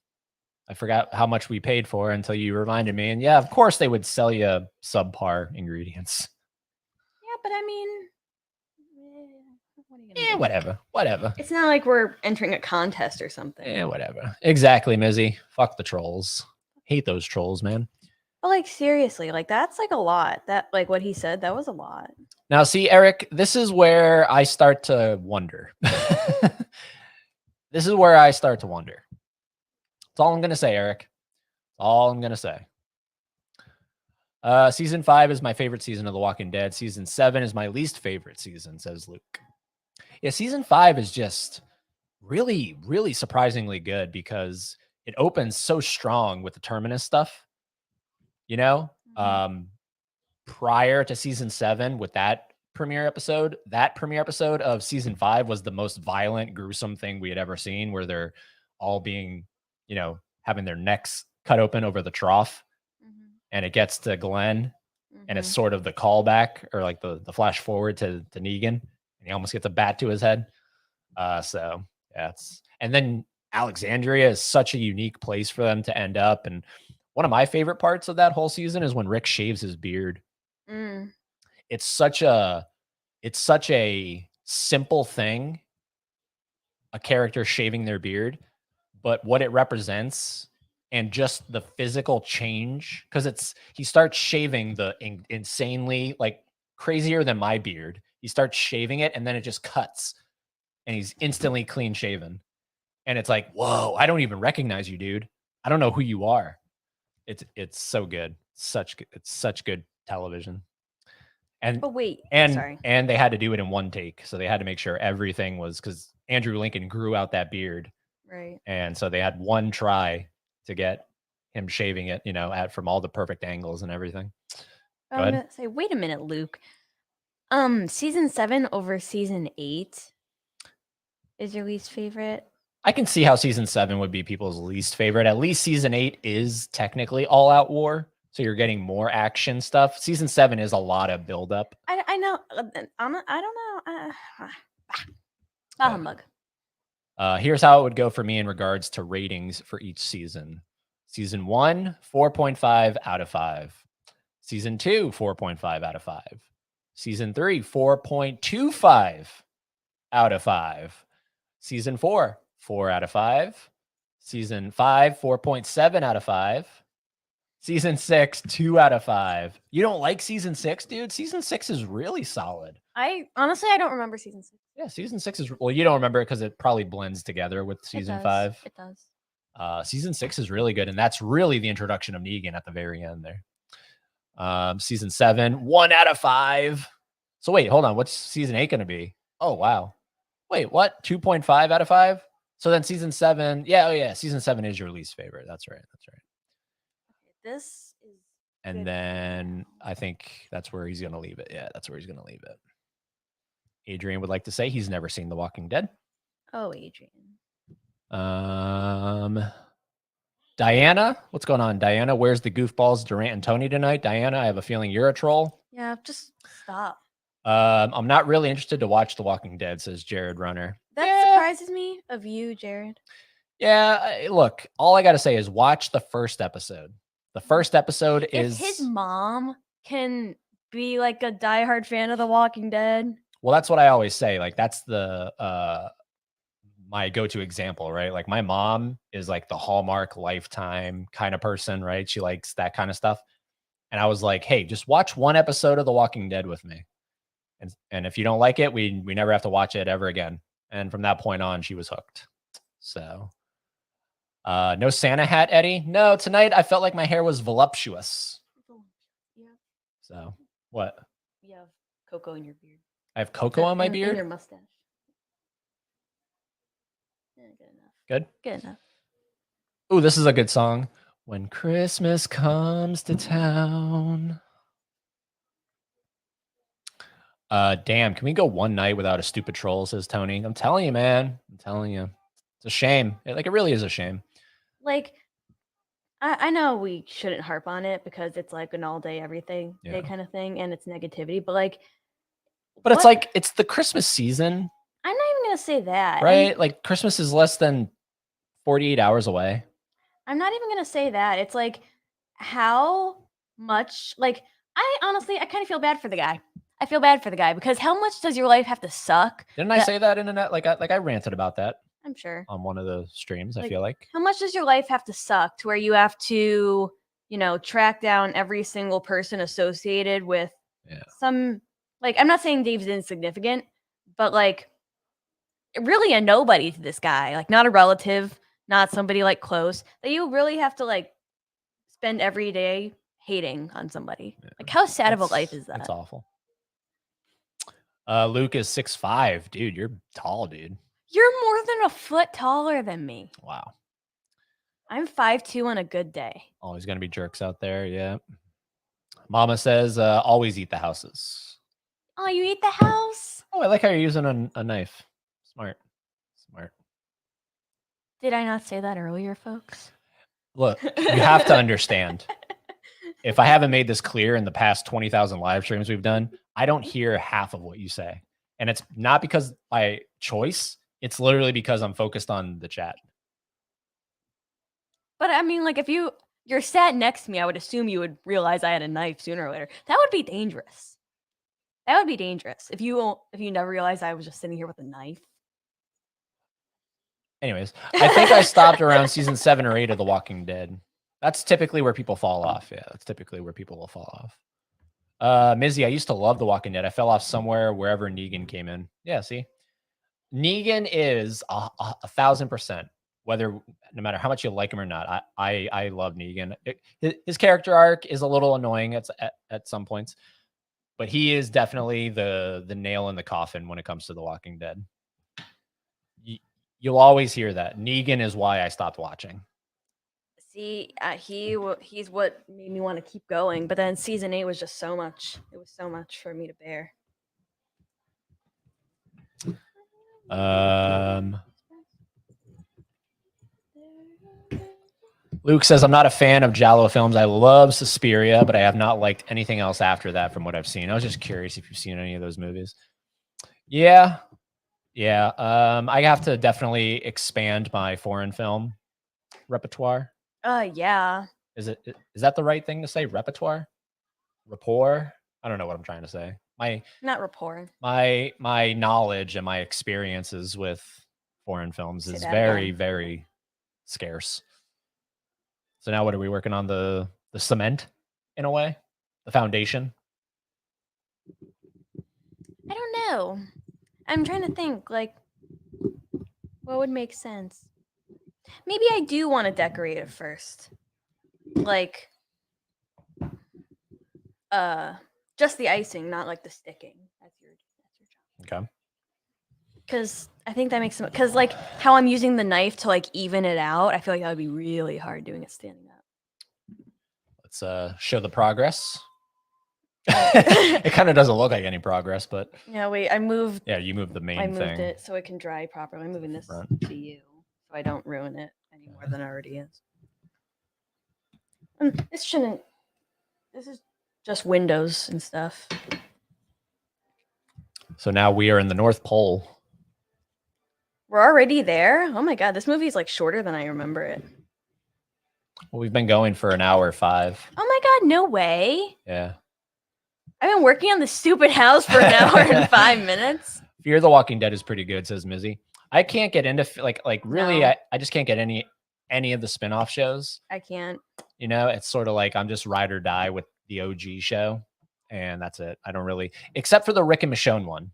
I forgot how much we paid for until you reminded me. And yeah, of course they would sell you subpar ingredients. Yeah, but I mean, yeah, whatever. It's not like we're entering a contest or something. Yeah, whatever. Exactly, Mizzy. Fuck the trolls. Hate those trolls, man. But like seriously, like that's like a lot. That like what he said, that was a lot. Now, see, Eric, this is where I start to wonder. This is where I start to wonder. That's all I'm gonna say, Eric. That's all I'm gonna say. Season 5 is my favorite season of The Walking Dead. Season 7 is my least favorite season, says Luke. Yeah, season 5 is just really, really surprisingly good because it opens so strong with the Terminus stuff. You know, prior to season 7 with that premiere episode of season 5 was the most violent, gruesome thing we had ever seen, where they're all being, having their necks cut open over the trough, and it gets to Glenn, and it's sort of the callback or like the flash forward to Negan, and he almost gets a bat to his head. So yeah, and then Alexandria is such a unique place for them to end up. And one of my favorite parts of that whole season is when Rick shaves his beard. It's such a simple thing, a character shaving their beard, but what it represents and just the physical change, because he starts shaving the insanely, like, crazier than my beard. He starts shaving it and then it just cuts and he's instantly clean shaven. And it's like, whoa, I don't even recognize you, dude. I don't know who you are. It's so good. It's such good television. And But wait, and sorry. and they had to do it in one take. So they had to make sure everything was, because Andrew Lincoln grew out that beard. Right. And so they had one try to get him shaving it, from all the perfect angles and everything. Go I'm ahead. gonna say, wait a minute, Luke. Season 7 over season 8 is your least favorite? I can see how season 7 would be people's least favorite. At least season 8 is technically all out war. So you're getting more action stuff. Season 7 is a lot of buildup. I know. I don't know. Humbug. Here's how it would go for me in regards to ratings for each season. Season 1, 4.5 out of 5. Season 2, 4.5 out of 5. Season 3, 4.25 out of 5. Season 4, 4 out of 5. Season 5, 4.7 out of 5. Season 6, 2 out of 5. You don't like season 6, dude? Season 6 is really solid. I don't remember season 6. Yeah, season 6 is, well, you don't remember it because it probably blends together with season 5. It does. Season 6 is really good, and that's really the introduction of Negan at the very end there. Season 7, 1 out of 5. So wait, hold on. What's season 8 going to be? Oh, wow. Wait, what? 2.5 out of 5? So then season 7, season 7 is your least favorite. That's right. This is. And then I think that's where he's going to leave it. Yeah, that's where he's going to leave it. Adrian would like to say he's never seen The Walking Dead. Oh, Adrian. Diana, what's going on? Diana, where's the goofballs, Durant and Tony tonight? Diana, I have a feeling you're a troll. Yeah, just stop. I'm not really interested to watch The Walking Dead, says Jared Runner. That surprises me of you, Jared. Yeah, look, all I got to say is watch the first episode. The first episode is... If his mom can be like a diehard fan of The Walking Dead. Well, that's what I always say. Like, that's the my go-to example, right? Like, my mom is like the Hallmark Lifetime kind of person, right? She likes that kind of stuff. And I was like, hey, just watch one episode of The Walking Dead with me. And if you don't like it, we never have to watch it ever again. And from that point on, she was hooked. So, no Santa hat, Eddie? No, tonight I felt like my hair was voluptuous. Yeah. So, what? You have cocoa in your beard. I have cocoa on my beard? And your mustache. Yeah, good enough. Good? Good enough. Ooh, this is a good song. When Christmas comes to town. Damn, can we go one night without a stupid troll, says Tony. I'm telling you, man. I'm telling you. It's a shame. It really is a shame. Like, I know we shouldn't harp on it because it's like an all day everything day kind of thing, and it's negativity, but like... But it's like, it's the Christmas season. I'm not even going to say that. Right? Like, Christmas is less than 48 hours away. I'm not even going to say that. It's like, how much... Like, I honestly kind of feel bad for the guy. I feel bad for the guy because how much does your life have to suck? Didn't I say that in a net? Like I ranted about that. I'm sure. On one of the streams, I feel like. How much does your life have to suck to where you have to, track down every single person associated with some... Like, I'm not saying Dave's insignificant, but like, really a nobody to this guy. Like, not a relative, not somebody like close, that you really have to like spend every day hating on somebody. Yeah. Like, how sad of a life is that? That's awful. Luke is 6'5". Dude, you're tall, dude. You're more than a foot taller than me. Wow. I'm 5'2" on a good day. Always gonna be jerks out there, yeah. Mama says, always eat the houses. Oh, you eat the house? Oh, I like how you're using a knife. Smart. Did I not say that earlier, folks? Look, you have to understand. If I haven't made this clear in the past 20,000 live streams we've done, I don't hear half of what you say. And it's not because by choice, it's literally because I'm focused on the chat. But I mean, like, if you're sat next to me, I would assume you would realize I had a knife sooner or later. That would be dangerous. That would be dangerous if you never realized I was just sitting here with a knife. Anyways, I think I stopped around season 7 or 8 of The Walking Dead. That's typically where people fall off. Yeah, that's typically where people will fall off. Mizzy, I used to love The Walking Dead. I fell off somewhere wherever Negan came in. Yeah, see? Negan is 1,000%. Whether no matter how much you like him or not, I love Negan. His character arc is a little annoying at some points, but he is definitely the nail in the coffin when it comes to The Walking Dead. You'll always hear that. Negan is why I stopped watching. See, he's what made me want to keep going. But then season 8 was just so much. It was so much for me to bear. Luke says, I'm not a fan of Giallo films. I love Suspiria, but I have not liked anything else after that from what I've seen. I was just curious if you've seen any of those movies. Yeah. Yeah. I have to definitely expand my foreign film repertoire. Yeah. Is that the right thing to say? Repertoire? Rapport? I don't know what I'm trying to say. Not rapport. My knowledge and my experiences with foreign films is very, very scarce. So now what are we working on? The cement in a way? The foundation? I don't know. I'm trying to think, like, what would make sense? Maybe I do want to decorate it first. Like, just the icing, not like the sticking. That's your job. Okay. Because I think that makes some. Because like how I'm using the knife to like even it out, I feel like that would be really hard doing it standing up. Let's show the progress. It kind of doesn't look like any progress, but yeah. Wait, I moved. Yeah, you moved the main thing. I moved it so it can dry properly. I'm moving this to you so I don't ruin it any more than it already is. This shouldn't. This is just windows and stuff. So now we are in the North Pole. We're already there? Oh my god, this movie is like shorter than I remember it. Well, we've been going for an hour 5. Oh my god, no way. Yeah. I've been working on this stupid house for an hour and 5 minutes. Fear the Walking Dead is pretty good, says Mizzy. I can't get into like really no. I just can't get any of the spin-off shows. I can't. You know, it's sort of like I'm just ride or die with the OG show, and that's it. I don't really, except for the Rick and Michonne one.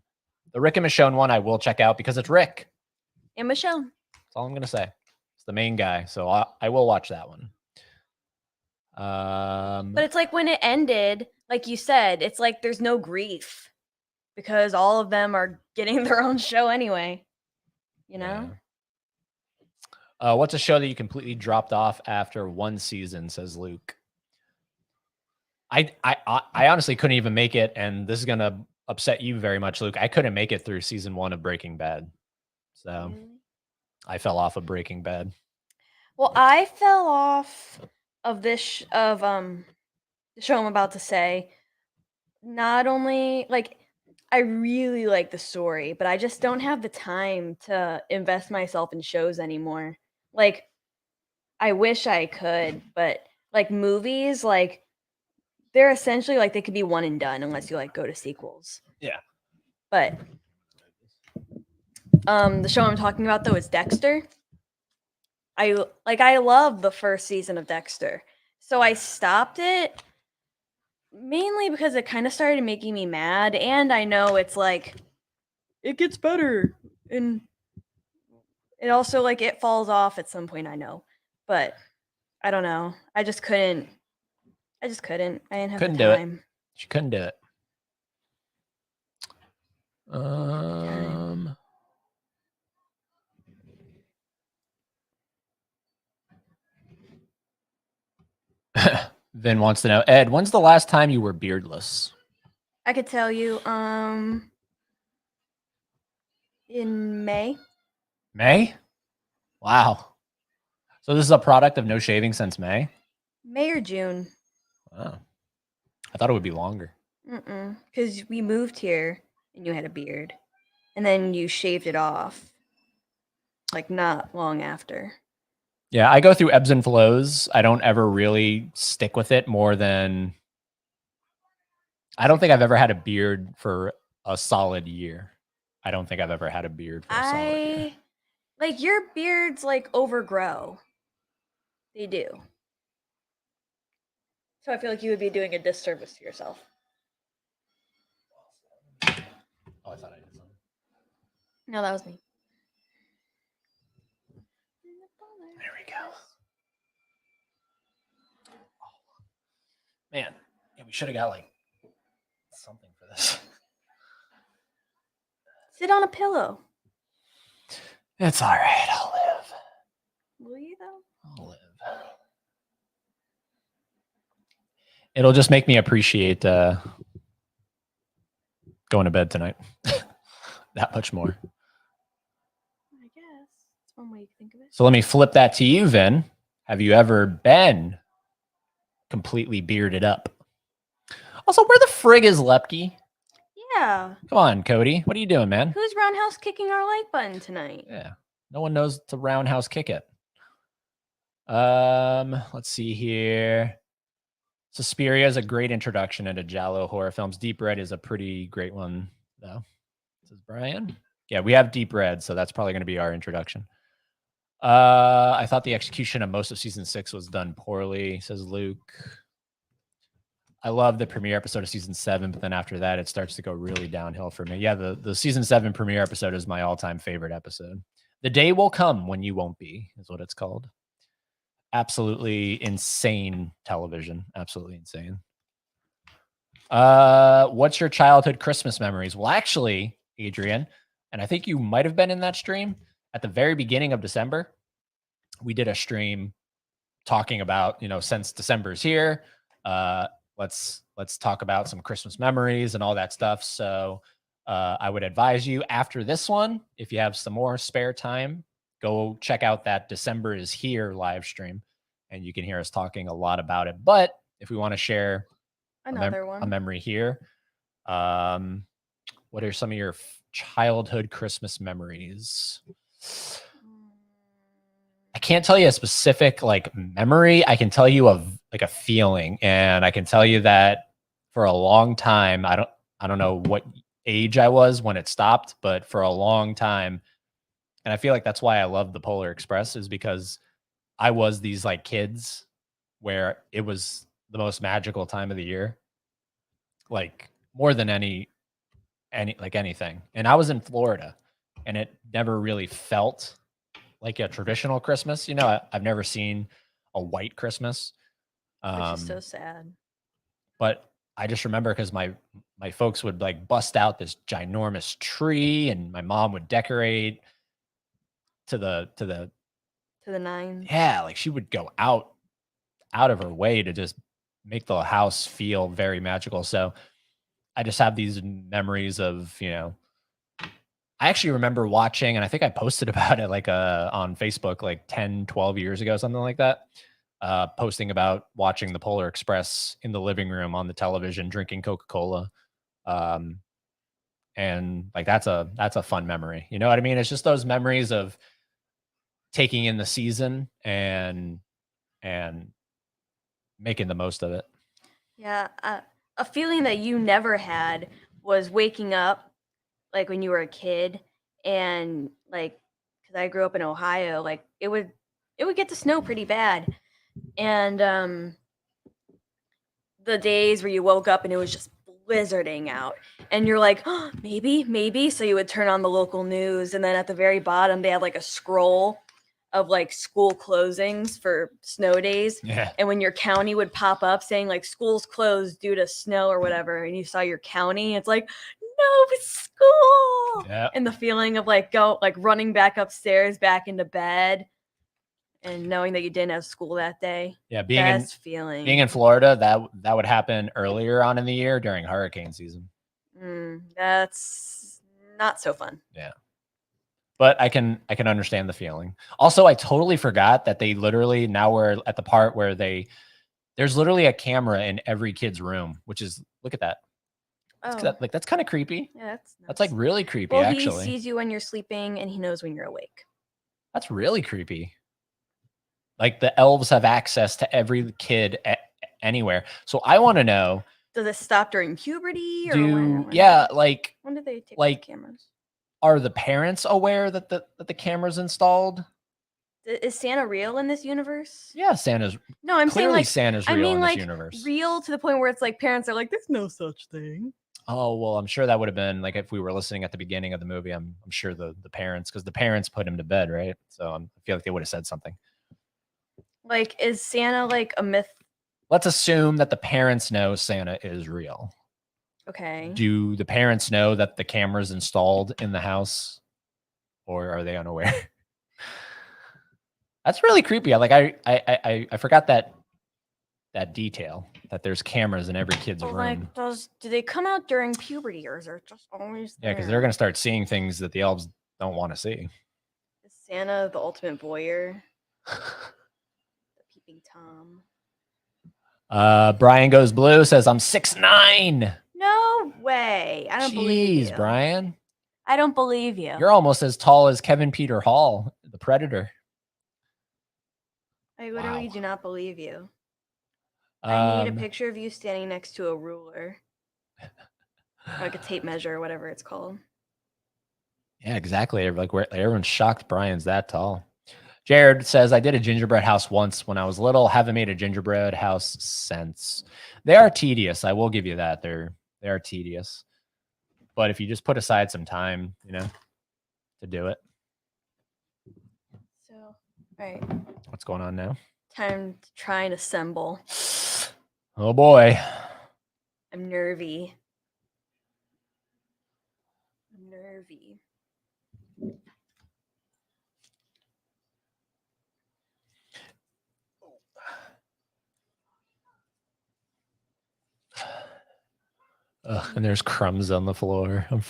The Rick and Michonne one I will check out because it's Rick. And Michonne. That's all I'm gonna say. It's the main guy, so I will watch that one. But it's like when it ended, like you said, it's like there's no grief because all of them are getting their own show anyway. You know? Yeah. What's a show that you completely dropped off after 1 season, says Luke. I honestly couldn't even make it, and this is gonna upset you very much, Luke. I couldn't make it through season 1 of Breaking Bad. So I fell off of Breaking Bad. Well, I fell off of this the show I'm about to say. Not only like I really like the story, but I just don't have the time to invest myself in shows anymore. Like I wish I could, but like movies, like they're essentially like they could be one and done unless you like go to sequels. Yeah. But the show I'm talking about though is Dexter. I love the first season of Dexter. So I stopped it mainly because it kind of started making me mad, and I know it's like it gets better and it also like it falls off at some point, I know. But I don't know. I just couldn't. I didn't have the time. Do it. She couldn't do it. Vin wants to know, Ed, when's the last time you were beardless? I could tell you, in May. May? Wow. So this is a product of no shaving since May? May or June. Wow. I thought it would be longer. Because we moved here and you had a beard. And then you shaved it off. Like not long after. Yeah, I go through ebbs and flows. I don't ever really stick with it more than... I don't think I've ever had a beard for a solid year. I don't think I've ever had a beard for a solid year. Like your beards like overgrow. They do. So I feel like you would be doing a disservice to yourself. Oh, I thought I did something. No, that was me. There we go. Man, yeah, we should have got like something for this. Sit on a pillow. It's all right. I'll live. Will you though? I'll live. It'll just make me appreciate going to bed tonight that much more. I guess that's one way you can think of it. So let me flip that to you, Vin. Have you ever been completely bearded up? Also, where the frig is Lepke? Yeah. Come on, Cody. What are you doing, man? Who's roundhouse kicking our like button tonight? Yeah. No one knows to roundhouse kick it. Let's see here. Suspiria is a great introduction into Giallo horror films. Deep Red is a pretty great one, though. This is Brian. Yeah, we have Deep Red, so that's probably going to be our introduction. I thought the execution of most of season 6 was done poorly, says Luke. I love the premiere episode of season 7, but then after that, it starts to go really downhill for me. Yeah, the season 7 premiere episode is my all-time favorite episode. The day will come when you won't be, is what it's called. Absolutely insane television. Absolutely insane. What's your childhood Christmas memories? Well, actually, Adrian, and I think you might have been in that stream at the very beginning of December. We did a stream talking about, since December's here, let's talk about some Christmas memories and all that stuff. So I would advise you after this one, if you have some more spare time, go check out that December is Here live stream, and you can hear us talking a lot about it. But if we want to share a memory here, what are some of your childhood Christmas memories? I can't tell you a specific memory. I can tell you a feeling, and I can tell you that for a long time, I don't know what age I was when it stopped, but for a long time, and I feel like that's why I love the Polar Express, is because I was these kids where it was the most magical time of the year, more than anything. And I was in Florida, and it never really felt like a traditional Christmas. I've never seen a white Christmas. Which is so sad. But I just remember because my folks would bust out this ginormous tree, and my mom would decorate to the nines. Yeah, she would go out of her way to just make the house feel very magical. So I just have these memories of, I actually remember watching, and I think I posted about it on Facebook 10, 12 years ago, something like that. Posting about watching the Polar Express in the living room on the television, drinking Coca-Cola. And that's a fun memory. You know what I mean? It's just those memories of taking in the season and making the most of it. Yeah. A feeling that you never had was waking up when you were a kid, and because I grew up in Ohio, it would get to snow pretty bad. And the days where you woke up and it was just blizzarding out, and you're like, oh, maybe. So you would turn on the local news, and then at the very bottom they had a scroll of school closings for snow days. Yeah. And when your county would pop up saying schools closed due to snow or whatever, and you saw your county, it's no, it's school. Yeah. And the feeling of running back upstairs back into bed and knowing that you didn't have school that day. Yeah, being in Florida, that would happen earlier on in the year during hurricane season. That's not so fun. Yeah. But I can understand the feeling. Also, I totally forgot that they literally, now we're at the part where there's literally a camera in every kid's room, which is, look at that. Oh, Like that's kind of creepy. yeah, That's like nuts. really creepy, Well, actually. he sees you when you're sleeping, and he knows when you're awake. That's really creepy. Like the elves have access to every kid anywhere. So I want to know, Does it stop during puberty, or yeah, like when did they take like the cameras? are the parents aware that the camera's installed? Is Santa real in this universe? Yeah, Santa's No, I'm saying clearly like Santa's I real mean in this like universe. real to the point where it's like parents are like, "There's no such thing." Oh, well, I'm sure that would have been like if we were listening at the beginning of the movie. I'm sure the parents, because the parents put him to bed, right? So I feel like they would have said something. Like, is Santa like a myth? Let's assume that the parents know Santa is real. Okay. Do the parents know that the camera's installed in the house, or are they unaware? That's really creepy. I forgot that detail, that there's cameras in every kid's room. Like, do they come out during puberty, or is it just always Yeah, because they're gonna start seeing things that the elves don't want to see. Is Santa the ultimate voyeur? The peeping Tom. Brian Goes Blue says, I'm 6'9". No way. I don't believe you. Brian. I don't believe you. You're almost as tall as Kevin Peter Hall, the Predator. I literally do not believe you. I need a picture of you standing next to a ruler. Or like a tape measure or whatever it's called. Yeah, exactly. Like everyone's shocked Brian's that tall. Jared says, I did a gingerbread house once when I was little. Haven't made a gingerbread house since. They are tedious. I will give you that. They are tedious. But if you just put aside some time, to do it. So, all right. What's going on now? Time to try and assemble. Oh boy. I'm nervy. I'm nervy. And there's crumbs on the floor. I'm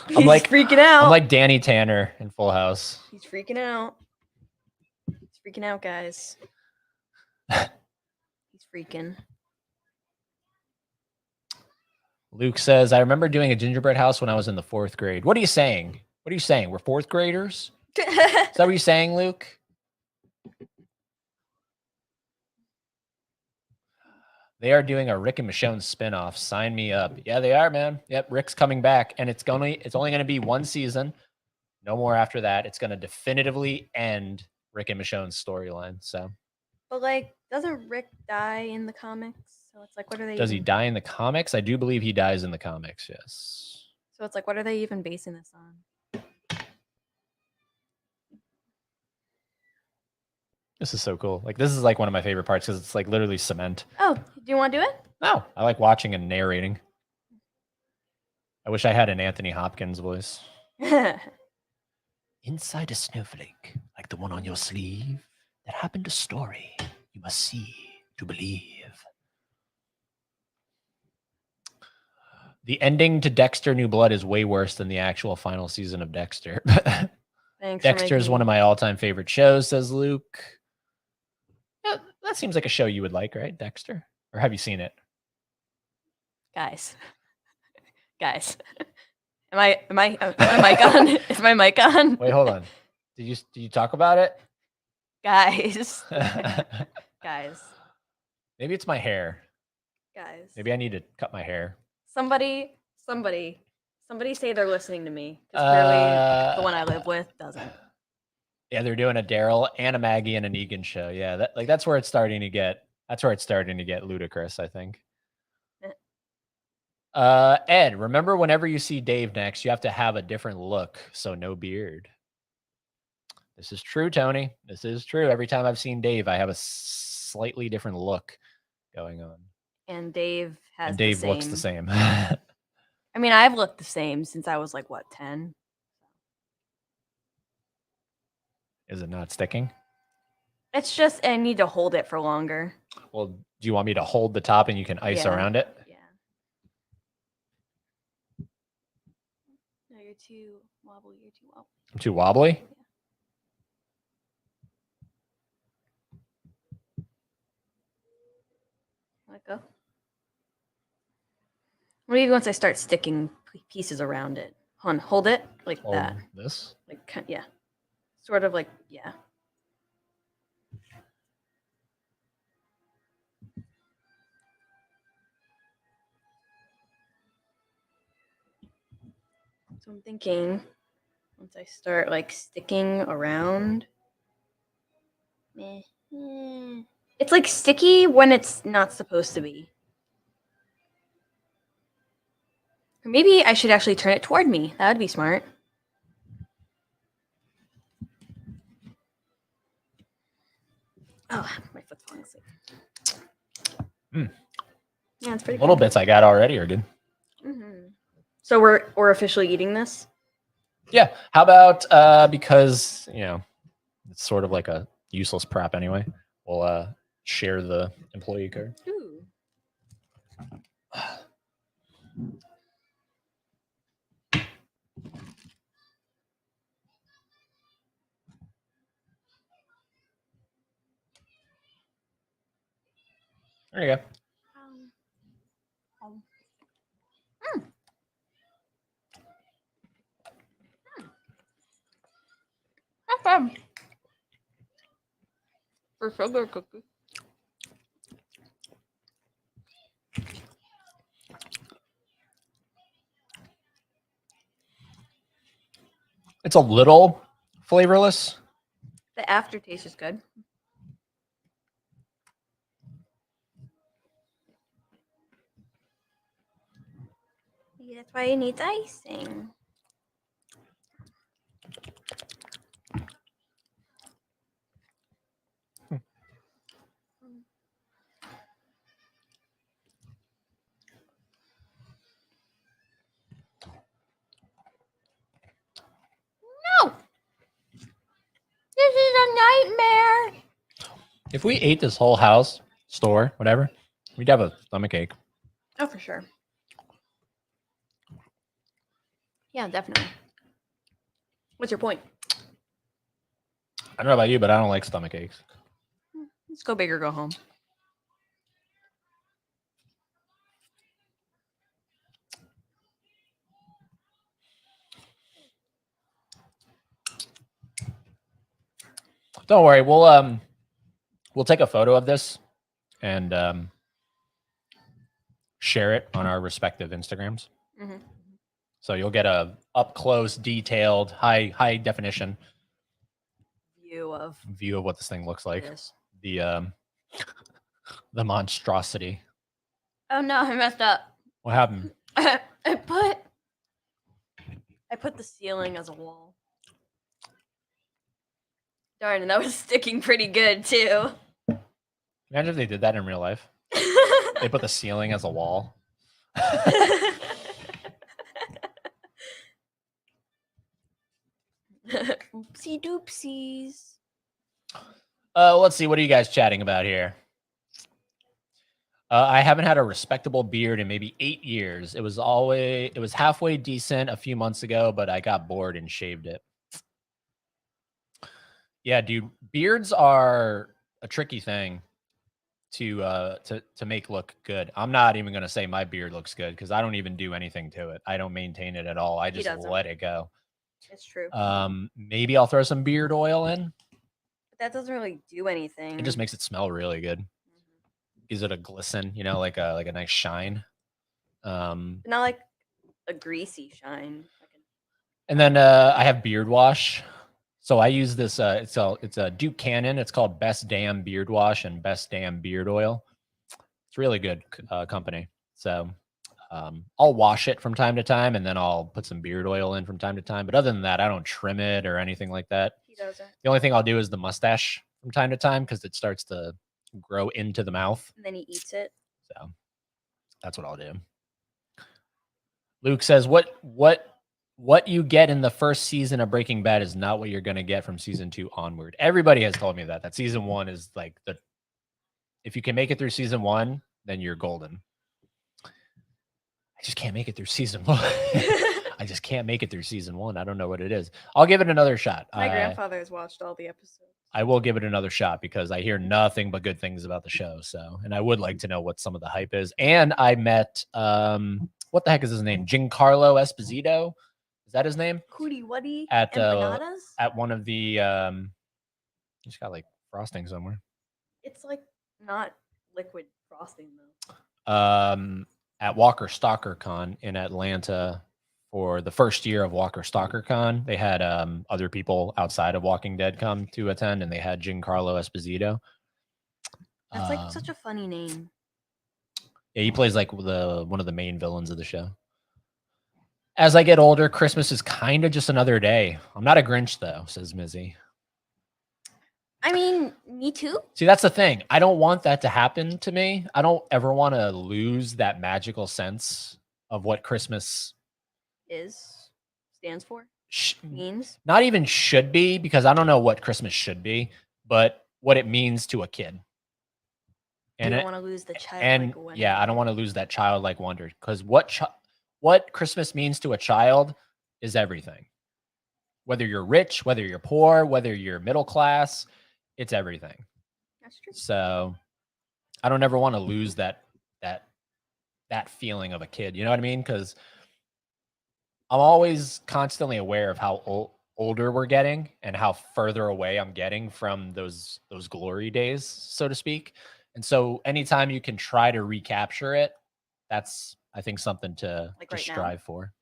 He's like freaking out. I'm like Danny Tanner in Full House. He's freaking out. He's freaking out, guys. He's freaking. Luke says, I remember doing a gingerbread house when I was in the 4th grade. What are you saying? What are you saying? We're 4th graders? Is that what you're saying, Luke? They are doing a Rick and Michonne spinoff. Sign me up. Yeah, they are, man. Yep, Rick's coming back, and it's only going to be one season. No more after that. It's going to definitively end Rick and Michonne's storyline. So, but like, doesn't Rick die in the comics? So it's like, what are they? Does he die in the comics? I do believe he dies in the comics. Yes. So it's like, what are they even basing this on? This is so cool. Like, this is like one of my favorite parts because it's like literally cement. Oh, do you want to do it? No, I like watching and narrating. I wish I had an Anthony Hopkins voice. Inside a snowflake, like the one on your sleeve, there happened a story you must see to believe. The ending to Dexter New Blood is way worse than the actual final season of Dexter. Thanks. Dexter is one of my all-time favorite shows, says Luke. Yeah, that seems like a show you would like, right, Dexter? Or have you seen it? Guys. Am I mic on? Is my mic on? Wait, hold on. Did you talk about it? Guys. Maybe it's my hair. Guys. Maybe I need to cut my hair. Somebody say they're listening to me. Because clearly the one I live with doesn't. Yeah, they're doing a Daryl and a Maggie and a Negan show. Yeah, that's where it's starting to get. That's where it's starting to get ludicrous, I think. Ed, remember whenever you see Dave next, you have to have a different look, so no beard. This is true, Tony. This is true. Every time I've seen Dave, I have a slightly different look going on. And Dave has and Dave looks the same. I mean, I've looked the same since I was like, what, 10? Is it not sticking? It's just I need to hold it for longer. Well, do you want me to hold the top and you can ice around it? Yeah. No, you're too wobbly. You're too wobbly. I'm too wobbly. Let go. Maybe once I start sticking pieces around it. Hold it like that. This. Like, yeah. Sort of like, yeah. So I'm thinking once I start like sticking around, it's like sticky when it's not supposed to be. Or maybe I should actually turn it toward me. That would be smart. Oh, my foot's falling asleep. Yeah, it's pretty Little good. bits I got already are good. Mm-hmm. So we're officially eating this? Yeah. How about because it's sort of like a useless prop anyway. We'll share the employee card. Ooh. There you go. Not bad. For sugar cookie. It's a little flavorless. The aftertaste is good. Maybe that's why it needs icing. No! This is a nightmare. If we ate this whole house, store, whatever, we'd have a stomach ache. Oh, for sure. Yeah, definitely. What's your point? I don't know about you, but I don't like stomach aches. Let's go big or go home. Don't worry, we'll take a photo of this and share it on our respective Instagrams. Mm-hmm. So you'll get a up close, detailed, high definition View of what this thing looks like. this. The the monstrosity. Oh no, I messed up. What happened? I put the ceiling as a wall. Darn, and that was sticking pretty good too. Imagine if they did that in real life. They put the ceiling as a wall. Oopsie doopsies. Let's see. What are you guys chatting about here? I haven't had a respectable beard in maybe 8 years. It was halfway decent a few months ago, but I got bored and shaved it. Yeah, dude, beards are a tricky thing to make look good. I'm not even gonna say my beard looks good because I don't even do anything to it. I don't maintain it at all. I just let it go. It's true. Maybe I'll throw some beard oil in. But that doesn't really do anything. It just makes it smell really good. Gives it a glisten, like a nice shine. But not like a greasy shine. And then I have beard wash. So I use this. It's a Duke Cannon. It's called Best Damn Beard Wash and Best Damn Beard Oil. It's really good company. So I'll wash it from time to time, and then I'll put some beard oil in from time to time. But other than that, I don't trim it or anything like that. He doesn't. The only thing I'll do is the mustache from time to time because it starts to grow into the mouth. And then he eats it. So that's what I'll do. Luke says, what you get in the first season of Breaking Bad is not what you're going to get from season 2 onward. Everybody has told me that season 1 is like if you can make it through season 1, then you're golden. I just can't make it through season 1. I just can't make it through season 1. I don't know what it is. I'll give it another shot. My grandfather has watched all the episodes. I will give it another shot because I hear nothing but good things about the show. So, and I would like to know what some of the hype is. And I met, what the heck is his name? Giancarlo Esposito. Is that his name? Cootie Wuddy At empanadas? at one of the, he's got like frosting somewhere. It's like not liquid frosting though. At Walker Stalker Con in Atlanta for the first year of Walker Stalker Con, they had other people outside of Walking Dead come to attend, and they had Giancarlo Esposito. That's like such a funny name. Yeah, he plays like one of the main villains of the show. As I get older, Christmas is kind of just another day. I'm not a Grinch though, says Mizzy. I mean, me too. See, that's the thing. I don't want that to happen to me. I don't ever want to lose that magical sense of what Christmas stands for, means. Not even should be, because I don't know what Christmas should be, but what it means to a kid. And you don't want to lose the childlike wonder. Yeah, I don't want to lose that childlike wonder, because what Christmas means to a child is everything. Whether you're rich, whether you're poor, whether you're middle class, it's everything. That's true. So I don't ever want to lose that feeling of a kid. You know what I mean? Because I'm always constantly aware of how older we're getting and how further away I'm getting from those glory days, so to speak. And so anytime you can try to recapture it, that's, I think, something to strive for.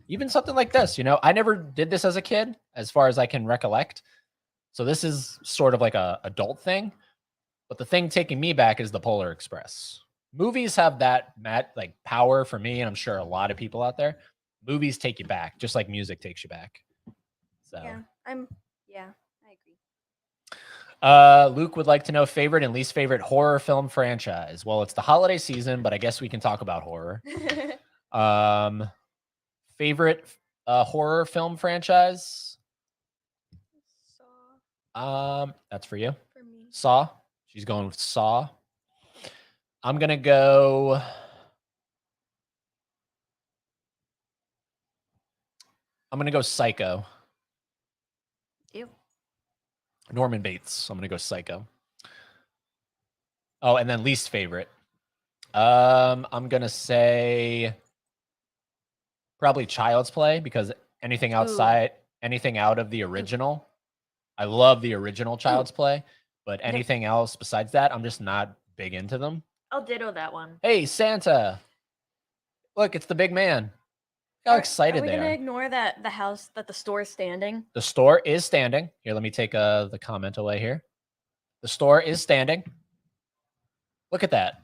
Even something like this, I never did this as a kid, as far as I can recollect. So this is sort of like a adult thing. But the thing taking me back is the Polar Express. Movies have that like power for me, and I'm sure a lot of people out there. Movies take you back, just like music takes you back. So yeah, I agree. Luke would like to know favorite and least favorite horror film franchise. Well, it's the holiday season, but I guess we can talk about horror. Favorite horror film franchise? Saw. That's for you. For me. Saw. She's going with Saw. I'm gonna go. Psycho. Ew. Norman Bates. I'm gonna go Psycho. Oh, and then least favorite. I'm gonna say probably Child's Play, because anything outside, anything out of the original, I love the original Child's Play, but anything else besides that, I'm just not big into them. I'll ditto that one. Hey, Santa! Look, it's the big man. How excited they are. Are we gonna ignore that the store is standing? The store is standing. Here, let me take the comment away here. The store is standing. Look at that.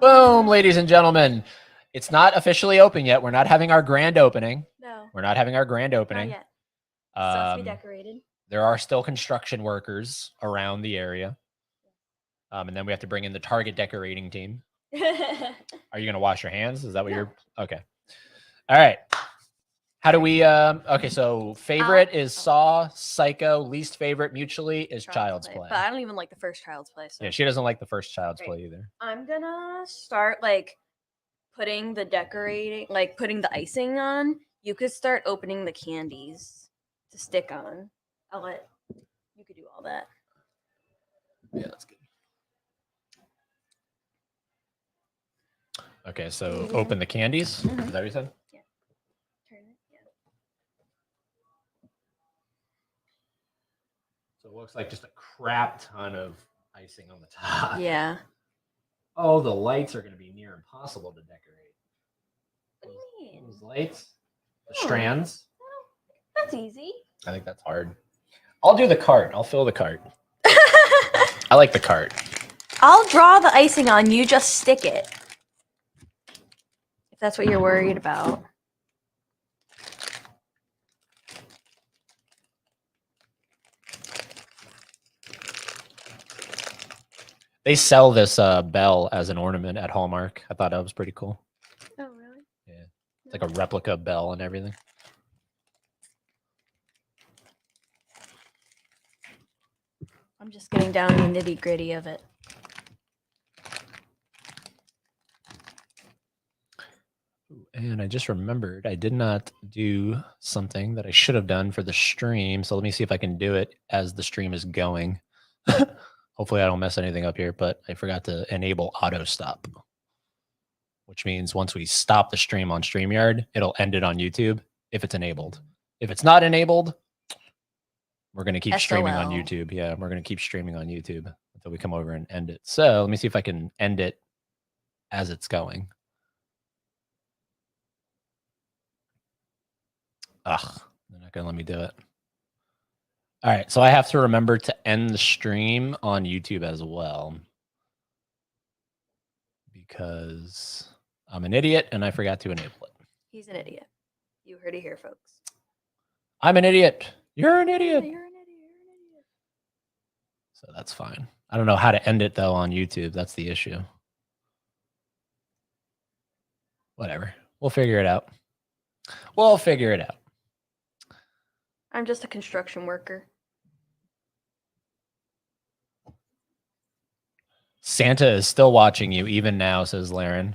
Boom, ladies and gentlemen. It's not officially open yet. We're not having our grand opening. No. We're not having our grand opening. Not yet. Still has to be decorated. There are still construction workers around the area. And then we have to bring in the Target decorating team. Are you going to wash your hands? Is that what you're... Okay. All right. How do we... Okay, so favorite is Saw, Psycho. Least favorite mutually is Child's Play. But I don't even like the first Child's Play. So. Yeah, she doesn't like the first Child's Play either. I'm going to start, putting the icing on. You could start opening the candies to stick on. You could do all that. Yeah, that's good. Okay, so open the candies. Mm-hmm. Is that what you said? Yeah. Turn it. Yeah. So it looks like just a crap ton of icing on the top. Yeah. Oh, the lights are going to be near impossible to decorate. What do you mean? Those lights, the strands. That's easy. I think that's hard. I'll do the cart. I'll fill the cart. I like the cart. I'll draw the icing on. You just stick it. If that's what you're worried about. They sell this bell as an ornament at Hallmark. I thought that was pretty cool. Oh, really? Yeah. It's like a replica bell and everything. I'm just getting down to the nitty-gritty of it. And I just remembered I did not do something that I should have done for the stream. So let me see if I can do it as the stream is going. Hopefully I don't mess anything up here, but I forgot to enable auto stop, which means once we stop the stream on StreamYard, it'll end it on YouTube if it's enabled. If it's not enabled, we're going to keep streaming on SOL. YouTube. Yeah, we're going to keep streaming on YouTube until we come over and end it. So let me see if I can end it as it's going. Ugh, they're not going to let me do it. All right, so I have to remember to end the stream on YouTube as well because I'm an idiot and I forgot to enable it. He's an idiot. You heard it here, folks. I'm an idiot. You're an idiot. You're an idiot. You're an idiot. So that's fine. I don't know how to end it though on YouTube. That's the issue. Whatever. We'll figure it out. We'll figure it out. I'm just a construction worker. Santa is still watching you even now, says Laren.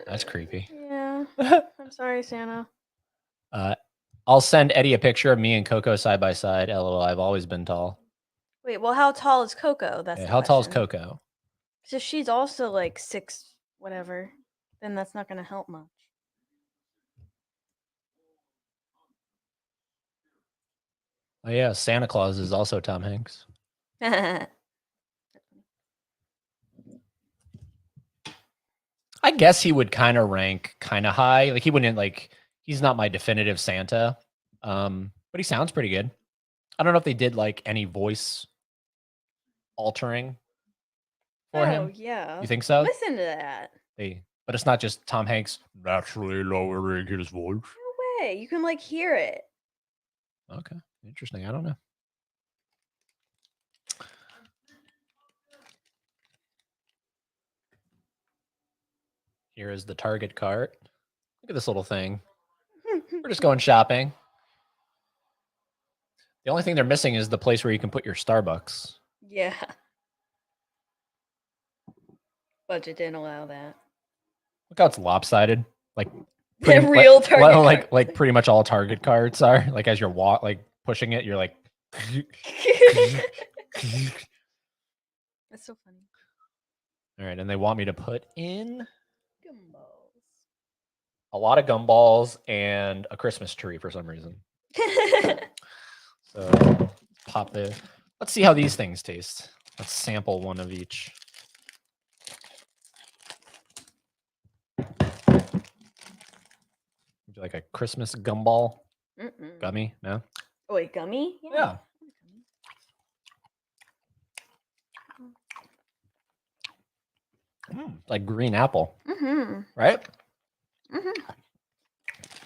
That's creepy. Yeah. I'm sorry, Santa. I'll send Eddie a picture of me and Coco side by side. LOL, I've always been tall. Wait, well, how tall is Coco? That's the How tall is question. Coco? So she's also like 6, whatever. Then that's not going to help much. Oh yeah, Santa Claus is also Tom Hanks. I guess he would kind of rank kind of high. Like he wouldn't like he's not my definitive Santa. But he sounds pretty good. I don't know if they did like any voice altering for Oh, him. yeah. You think so? Listen to that. But it's not just Tom Hanks naturally lowering his voice. No way. You can like hear it. Okay, interesting. I don't know. Here is the Target cart. Look at this little thing. We're just going shopping. The only thing they're missing is the place where you can put your Starbucks. Yeah. Budget didn't allow that. Look how it's lopsided. Like The real Target cart. like pretty much all Target carts are. Like as you're like pushing it, you're like. That's so funny. All right, and they want me to put in Gumballs. a lot of gumballs and a Christmas tree for some reason. So pop it. Let's see how these things taste. Let's sample one of each. Would you like a Christmas gumball? Gummy? No? Oh, wait, gummy? Yeah. Like green apple. Mm-hmm. Right? Mm-hmm.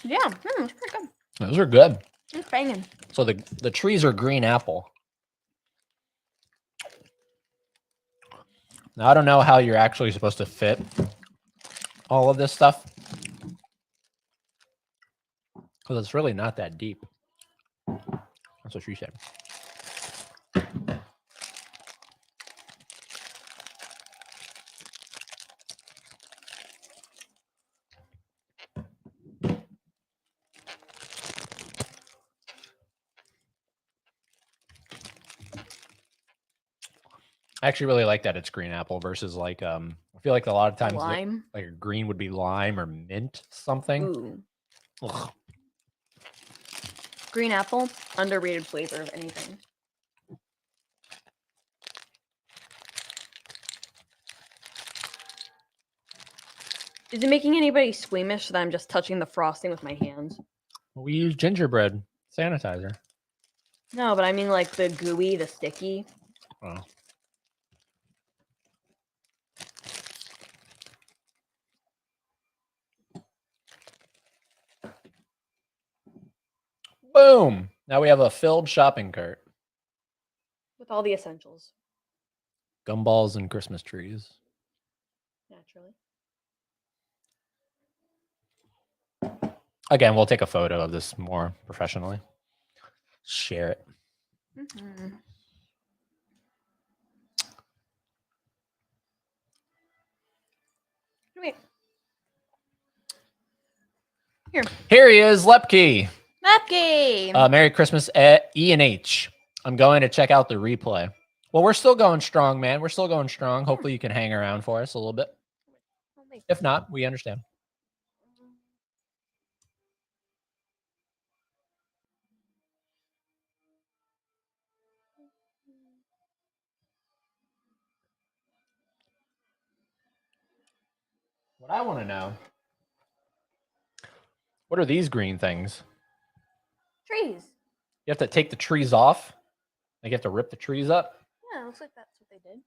Yeah, it's pretty good. Those are good. It's banging. So the trees are green apple. Now, I don't know how you're actually supposed to fit all of this stuff. Because it's really not that deep. That's what she said. I actually really like that it's green apple versus like I feel like a lot of times Lime. like a green would be lime or mint something. Ooh. Ugh. Green apple, underrated flavor of anything. Is it making anybody squeamish that I'm just touching the frosting with my hands? We use gingerbread sanitizer. No, but I mean like the gooey, the sticky. Oh. Boom! Now we have a filled shopping cart. With all the essentials. Gumballs and Christmas trees. Naturally. Again, we'll take a photo of this more professionally. Share it. Mm-hmm. Wait. Here he is, Lepke. Mapke. Merry Christmas, E and H. I'm going to check out the replay. Well, we're still going strong, man. We're still going strong. Hopefully you can hang around for us a little bit. If not, we understand. What I want to know, what are these green things? Trees. You have to take the trees off? Like you have to rip the trees up? Yeah, it looks like that's what they did.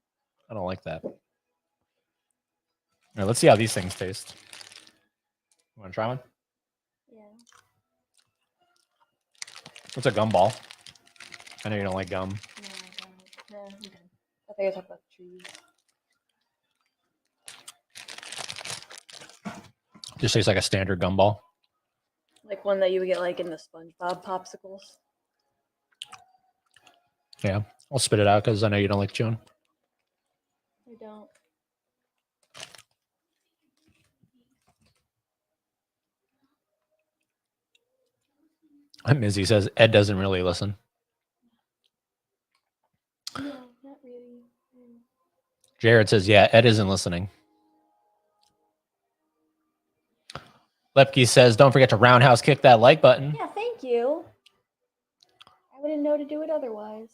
I don't like that. All right, let's see how these things taste. You want to try one? Yeah. What's a gumball? I know you don't like gum. No, I don't. No, I'm good. I think I talked about the trees. Just tastes like a standard gumball. Like one that you would get like in the SpongeBob popsicles. Yeah, I'll spit it out because I know you don't like chewing. I don't. Mizzy says Ed doesn't really listen. No, not really. Jared says, yeah, Ed isn't listening. Lepke says, don't forget to roundhouse kick that like button. Yeah, thank you. I wouldn't know to do it otherwise.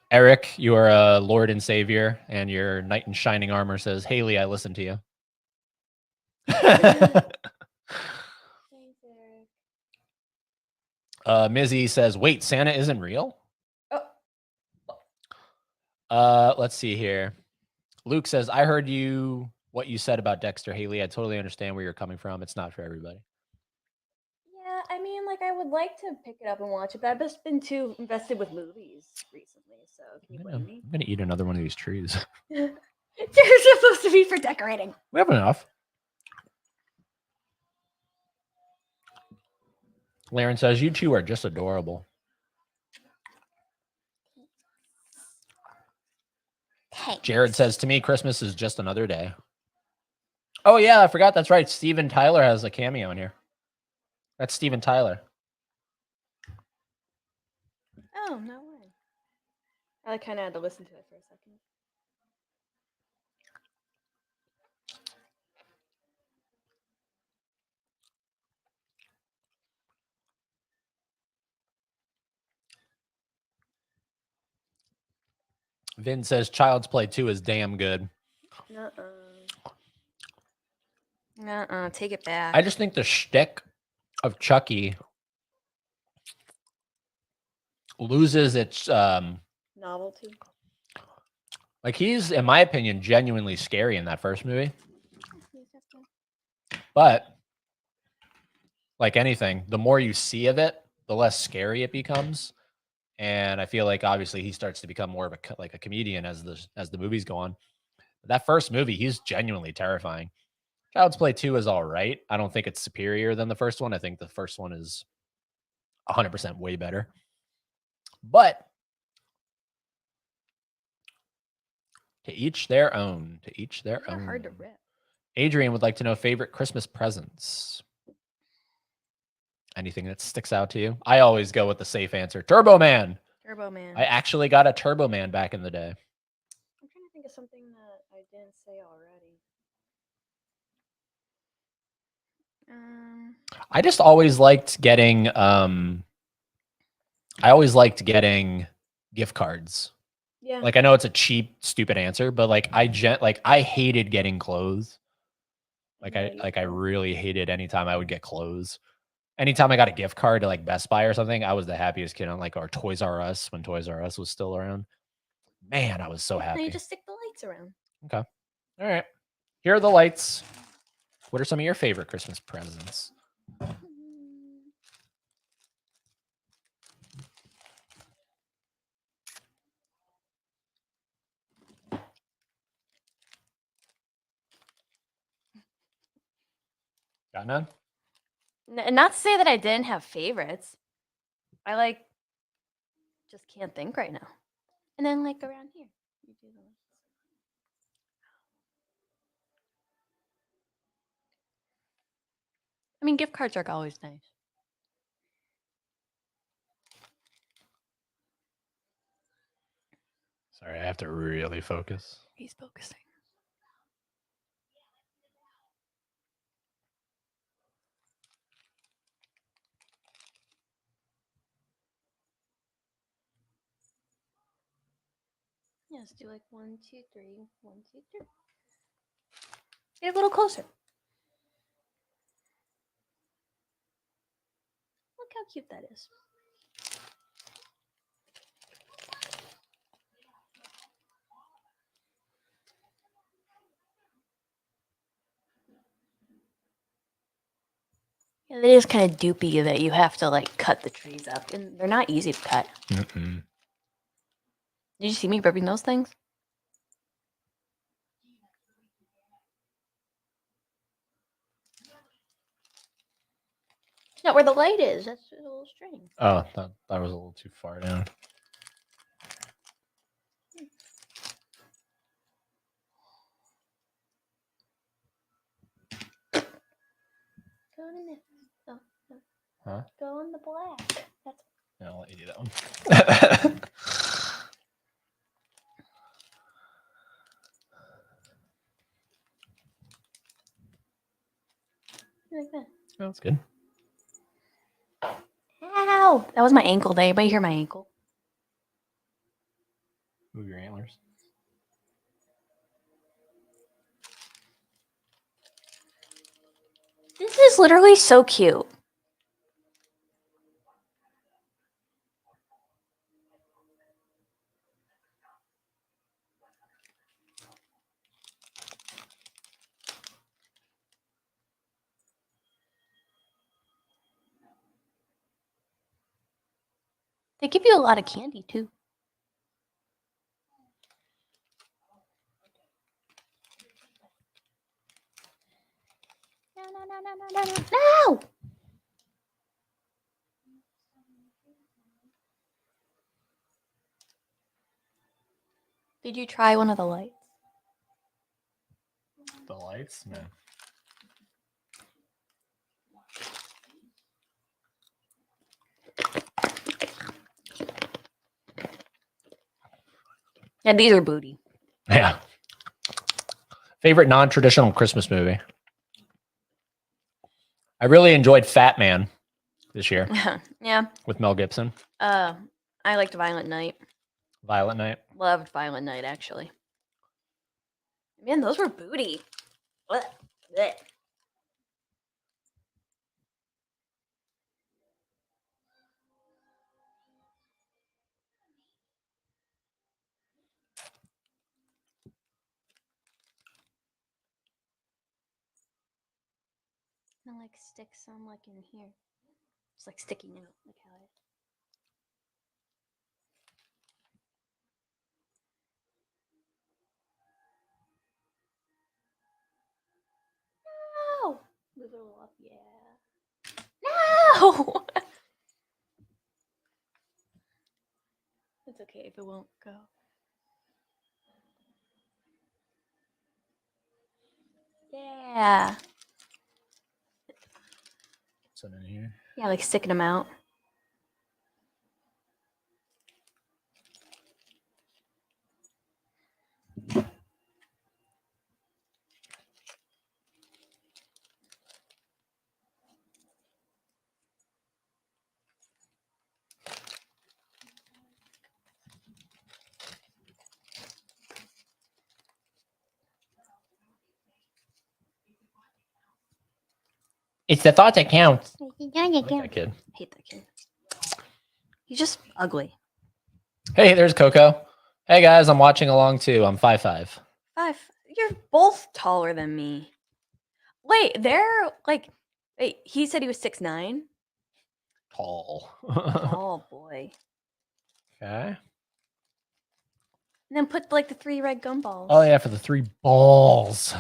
Eric, you are a Lord and Savior, and your knight in shining armor says, Haley, I listen to you. Thanks, Eric. Mizzy says, wait, Santa isn't real? Let's see here. Luke says, I heard what you said about Dexter, Haley. I totally understand where you're coming from. It's not for everybody. Yeah, I mean, like, I would like to pick it up and watch it, but I've just been too invested with movies recently, so can you blame me? I'm going to eat another one of these trees. They're supposed to be for decorating. We have enough. Laren says, you two are just adorable. Thanks. Jared says, to me, Christmas is just another day. Oh, yeah, I forgot. That's right. Steven Tyler has a cameo in here. That's Steven Tyler. Oh, no way. I kind of had to listen to it for a second. Vin says, Child's Play 2 is damn good. Take it back. I just think the shtick of Chucky loses its Novelty. like he's, in my opinion, genuinely scary in that first movie. But like anything, the more you see of it, the less scary it becomes. And I feel like obviously he starts to become more of a comedian as the movies go on. That first movie, he's genuinely terrifying. Child's Play 2 is all right. I don't think it's superior than the first one. I think the first one is 100% way better. But to each their own. To each their They're own. hard to rip. Adrian would like to know favorite Christmas presents. Anything that sticks out to you? I always go with the safe answer. Turbo Man. Turbo Man. I actually got a Turbo Man back in the day. I'm trying to think of something that I didn't say already. I just always liked getting gift cards. Yeah. Like I know it's a cheap, stupid answer, but like I hated getting clothes. I really hated anytime I would get clothes. Anytime I got a gift card to like Best Buy or something, I was the happiest kid on like our Toys R Us when Toys R Us was still around. Man, I was so happy. Now you just stick the lights around. Okay. All right. Here are the lights. What are some of your favorite Christmas presents? Got none? Not to say that I didn't have favorites. I just can't think right now. And then around here. You do the lights. I mean, gift cards are always nice. Sorry, I have to really focus. He's focusing. Yeah, let's do like 1, 2, 3, 1, 2, 3. Get a little closer. Look how cute that is. Yeah, it is kind of doopy that you have to like cut the trees up, and they're not easy to cut. Mm-mm. Did you see me ripping those things? Not where the light is. That's a little string. Oh, that was a little too far down. Go in there. Oh, no. Huh? Go in the black. That's Yeah, I'll let you do that one. like that. That's good. Ow! That was my ankle. Did anybody hear my ankle? Move your antlers. This is literally so cute. They give you a lot of candy too. No! Did you try one of the lights? The lights, man. Yeah, these are booty. Yeah. Favorite non-traditional Christmas movie? I really enjoyed Fat Man this year Yeah. with Mel Gibson. I liked Violent Night. Violent Night. Loved Violent Night, actually. Man, those were booty. What? Blech. And like stick some like in here. It's like sticking out. Like how it. No! Move it a little up. Yeah. No! It's okay if it won't go. Yeah. Some in here. Yeah, like sticking them out. It's the thought that counts. I I like that kid. hate that kid. He's just ugly. Hey, there's Coco. Hey guys, I'm watching along too. I'm 5'5". 5. You're both taller than me. Wait, they're like. Wait, he said he was 6'9". Tall. Oh boy. Okay. And then put like the 3 red gumballs. Oh yeah, for the 3 balls.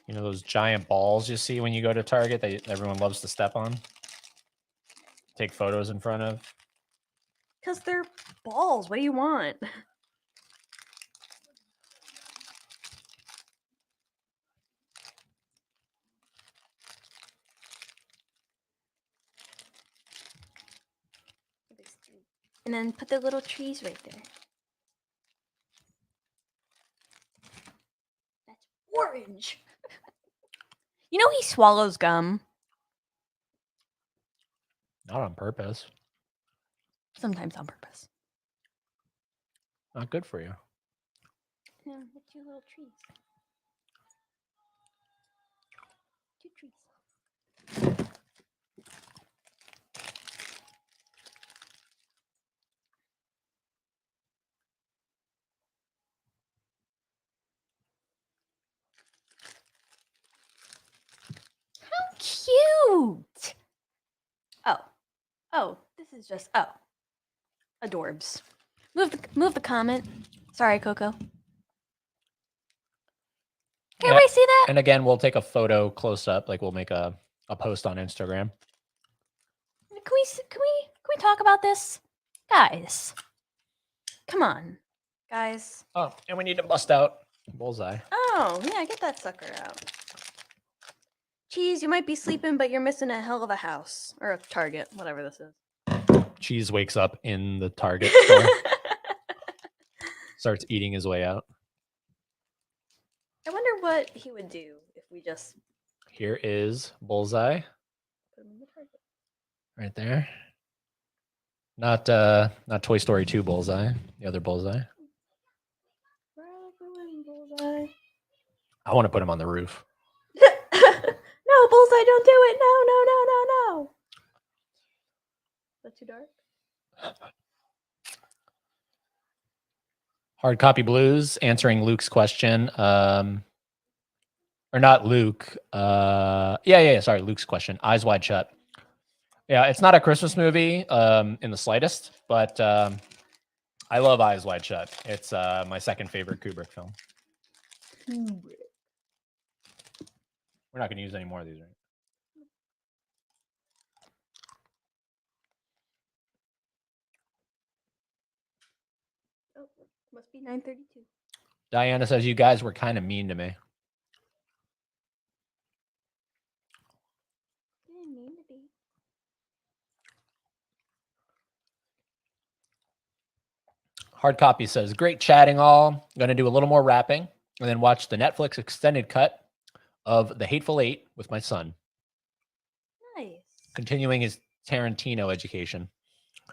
You know those giant balls you see when you go to Target that everyone loves to step on? Take photos in front of? Because they're balls. What do you want? And then put the little trees right there. That's orange. You know he swallows gum. Not on purpose. Sometimes on purpose. Not good for you. Yeah, the two little trees. Two trees. How cute! Oh, this is just adorbs. Move the comment. Sorry, Coco. Can Yeah. everybody see that? And again, we'll take a photo close up. Like we'll make a post on Instagram. Can we talk about this, guys? Come on, guys. Oh, and we need to bust out Bullseye. Oh yeah, get that sucker out. Cheese, you might be sleeping, but you're missing a hell of a house or a Target, whatever this is. Cheese wakes up in the Target store, starts eating his way out. I wonder what he would do if we just Here is Bullseye put him in the Target. right there. Not Toy Story 2 Bullseye, the other Bullseye. Bullseye. I want to put him on the roof. No, Bullseye, don't do it. No. Is that too dark? Hard Copy Blues answering Luke's question. Or not Luke. Sorry, Luke's question. Eyes Wide Shut. Yeah, it's not a Christmas movie in the slightest, but I love Eyes Wide Shut. It's my second favorite Kubrick film. We're not going to use any more of these, right? Oh, must be 9:32. Diana says you guys were kind of mean to me. Didn't mean to be. Hard Copy says, great chatting all. I'm going to do a little more rapping and then watch the Netflix extended cut of The Hateful Eight with my son, Nice. continuing his Tarantino education.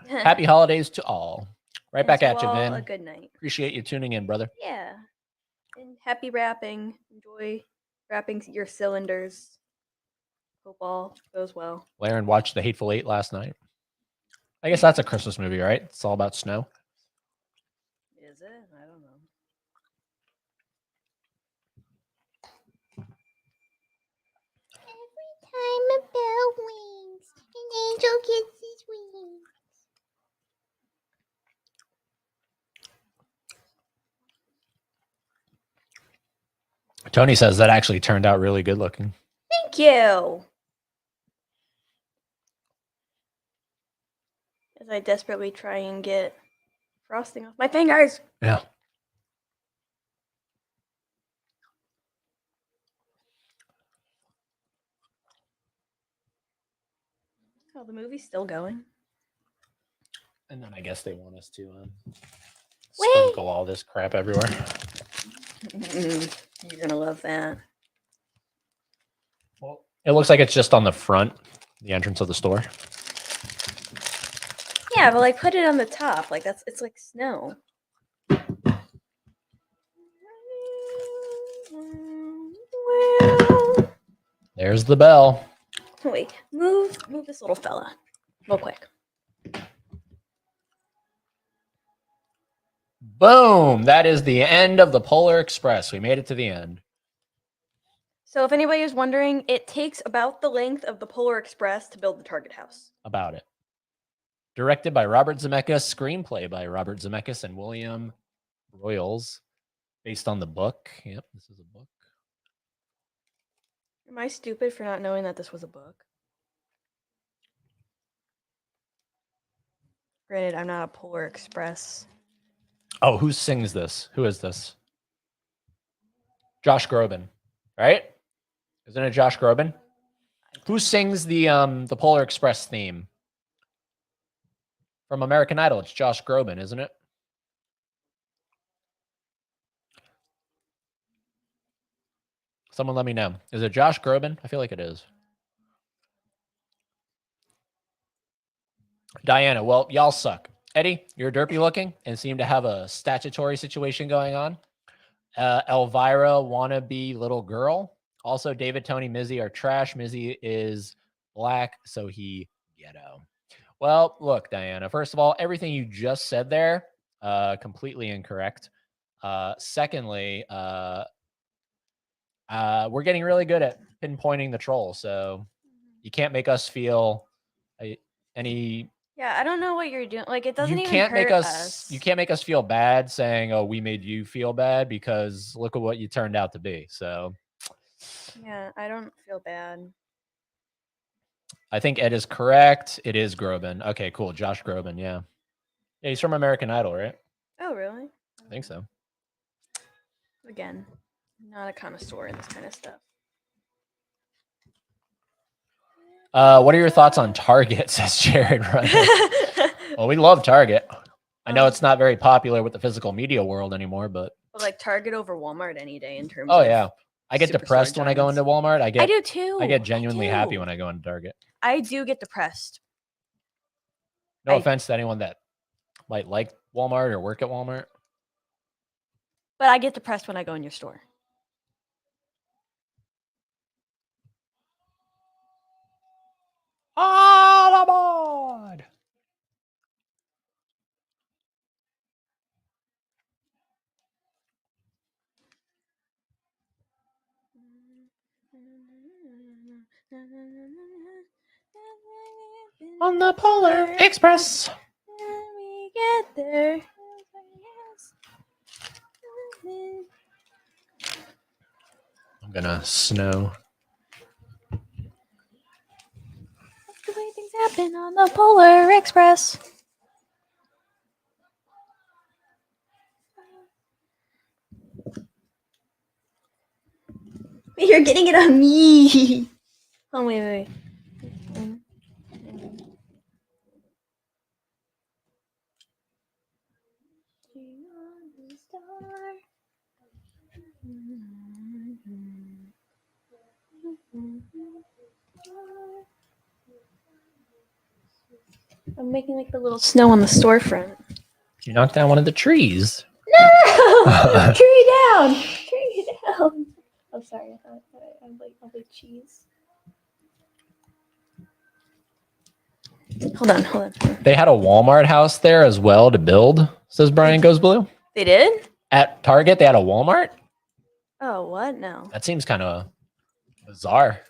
Happy holidays to all. Right And back to at you, all, Vin. A good night. Appreciate you tuning in, brother. Yeah. And happy wrapping. Enjoy wrapping your cylinders. Hope all goes well. Laren watched The Hateful Eight last night. I guess that's a Christmas movie, right? It's all about snow. Is it? I don't know. Every time a bell rings, an angel gets his wings. Tony says that actually turned out really good looking. Thank you. As I desperately try and get frosting off my fingers. Yeah. Oh, the movie's still going. And then I guess they want us to Wait. sprinkle all this crap everywhere. You're gonna love that. Well, it looks like it's just on the front, the entrance of the store. Yeah, but like put it on the top. Like it's like snow. There's the bell. Wait, move this little fella real quick. Boom. That is the end of the Polar Express. We made it to the end. So if anybody is wondering, it takes about the length of the Polar Express to build the Target house. About it. Directed by Robert Zemeckis, screenplay by Robert Zemeckis and William Royals, based on the book. Yep, this is a book. Am I stupid for not knowing that this was a book? Granted, I'm not a Polar Express. Oh, who sings this? Who is this? Josh Groban, right? Isn't it Josh Groban? Who sings the Polar Express theme From American Idol, it's Josh Groban, isn't it? Someone let me know. Is it Josh Groban? I feel like it is. Diana, well, y'all suck. Eddie, you're derpy looking and seem to have a statutory situation going on. Elvira, wannabe little girl. Also, David, Tony, Mizzy are trash. Mizzy is black, so he ghetto. Well, look, Diana, first of all, everything you just said there, completely incorrect. Secondly, we're getting really good at pinpointing the troll, so you can't make us feel any. Yeah, I don't know what you're doing. Like, it doesn't You even can't make hurt us. You can't make us feel bad saying, "Oh, we made you feel bad," because look at what you turned out to be. So, Yeah, I don't feel bad. I think Ed is correct. It is Groban. Okay, cool. Josh Groban. Yeah, yeah. He's from American Idol, right? Oh, really? I think so. Again, not a connoisseur in this kind of stuff. What are your thoughts on Target? Says Jared. Right. Well, we love Target. I know it's not very popular with the physical media world anymore, but like Target over Walmart any day in terms. oh of yeah, I get superstore depressed when I go giants. into Walmart. I do too. I get genuinely happy do. when I go into Target. I do get depressed. No I- offense to anyone that might like Walmart or work at Walmart. But I get depressed when I go in your store. All aboard! On the Polar Express. When we get there. I'm gonna snow. That's the way things happen on the Polar Express. You're getting it on me. Oh, wait. I'm making like the little snow on the storefront. You knocked down one of the trees. No! Tree down! Tree down! Oh, sorry. I thought I like cheese. Hold on. They had a Walmart house there as well to build, says Brian Goes Blue. They did? At Target, they had a Walmart? Oh, what? No. That seems kind of bizarre.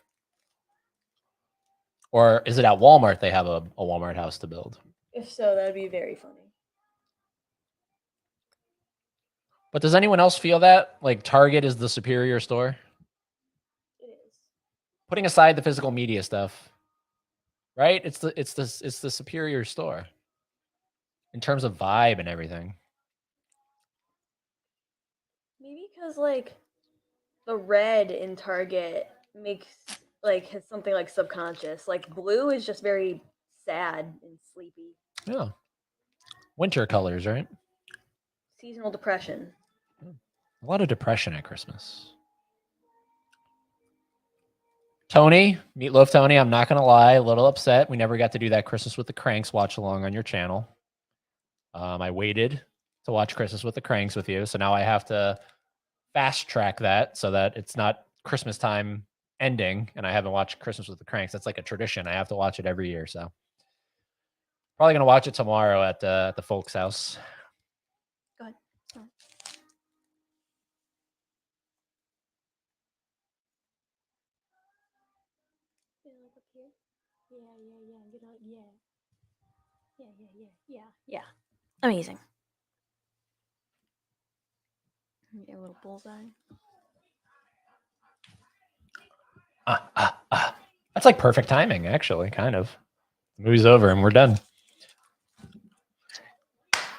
Or is it at Walmart they have a Walmart house to build? If so, that'd be very funny. But does anyone else feel that? Like Target is the superior store? It is. Putting aside the physical media stuff, right? It's the superior store in terms of vibe and everything. Maybe because like the red in Target makes has something like subconscious. Like blue is just very sad and sleepy. Yeah. Winter colors, right? Seasonal depression. A lot of depression at Christmas. Tony, Meatloaf Tony, I'm not going to lie, a little upset. We never got to do that Christmas with the Cranks watch along on your channel. I waited to watch Christmas with the Cranks with you, so now I have to fast track that so that it's not Christmas time ending and I haven't watched Christmas with the Cranks. That's like a tradition. I have to watch it every year, so probably going to watch it tomorrow at the folks' house. Go ahead. Yeah. Amazing. Get a little bullseye. That's like perfect timing, actually, kind of. The movie's over and we're done.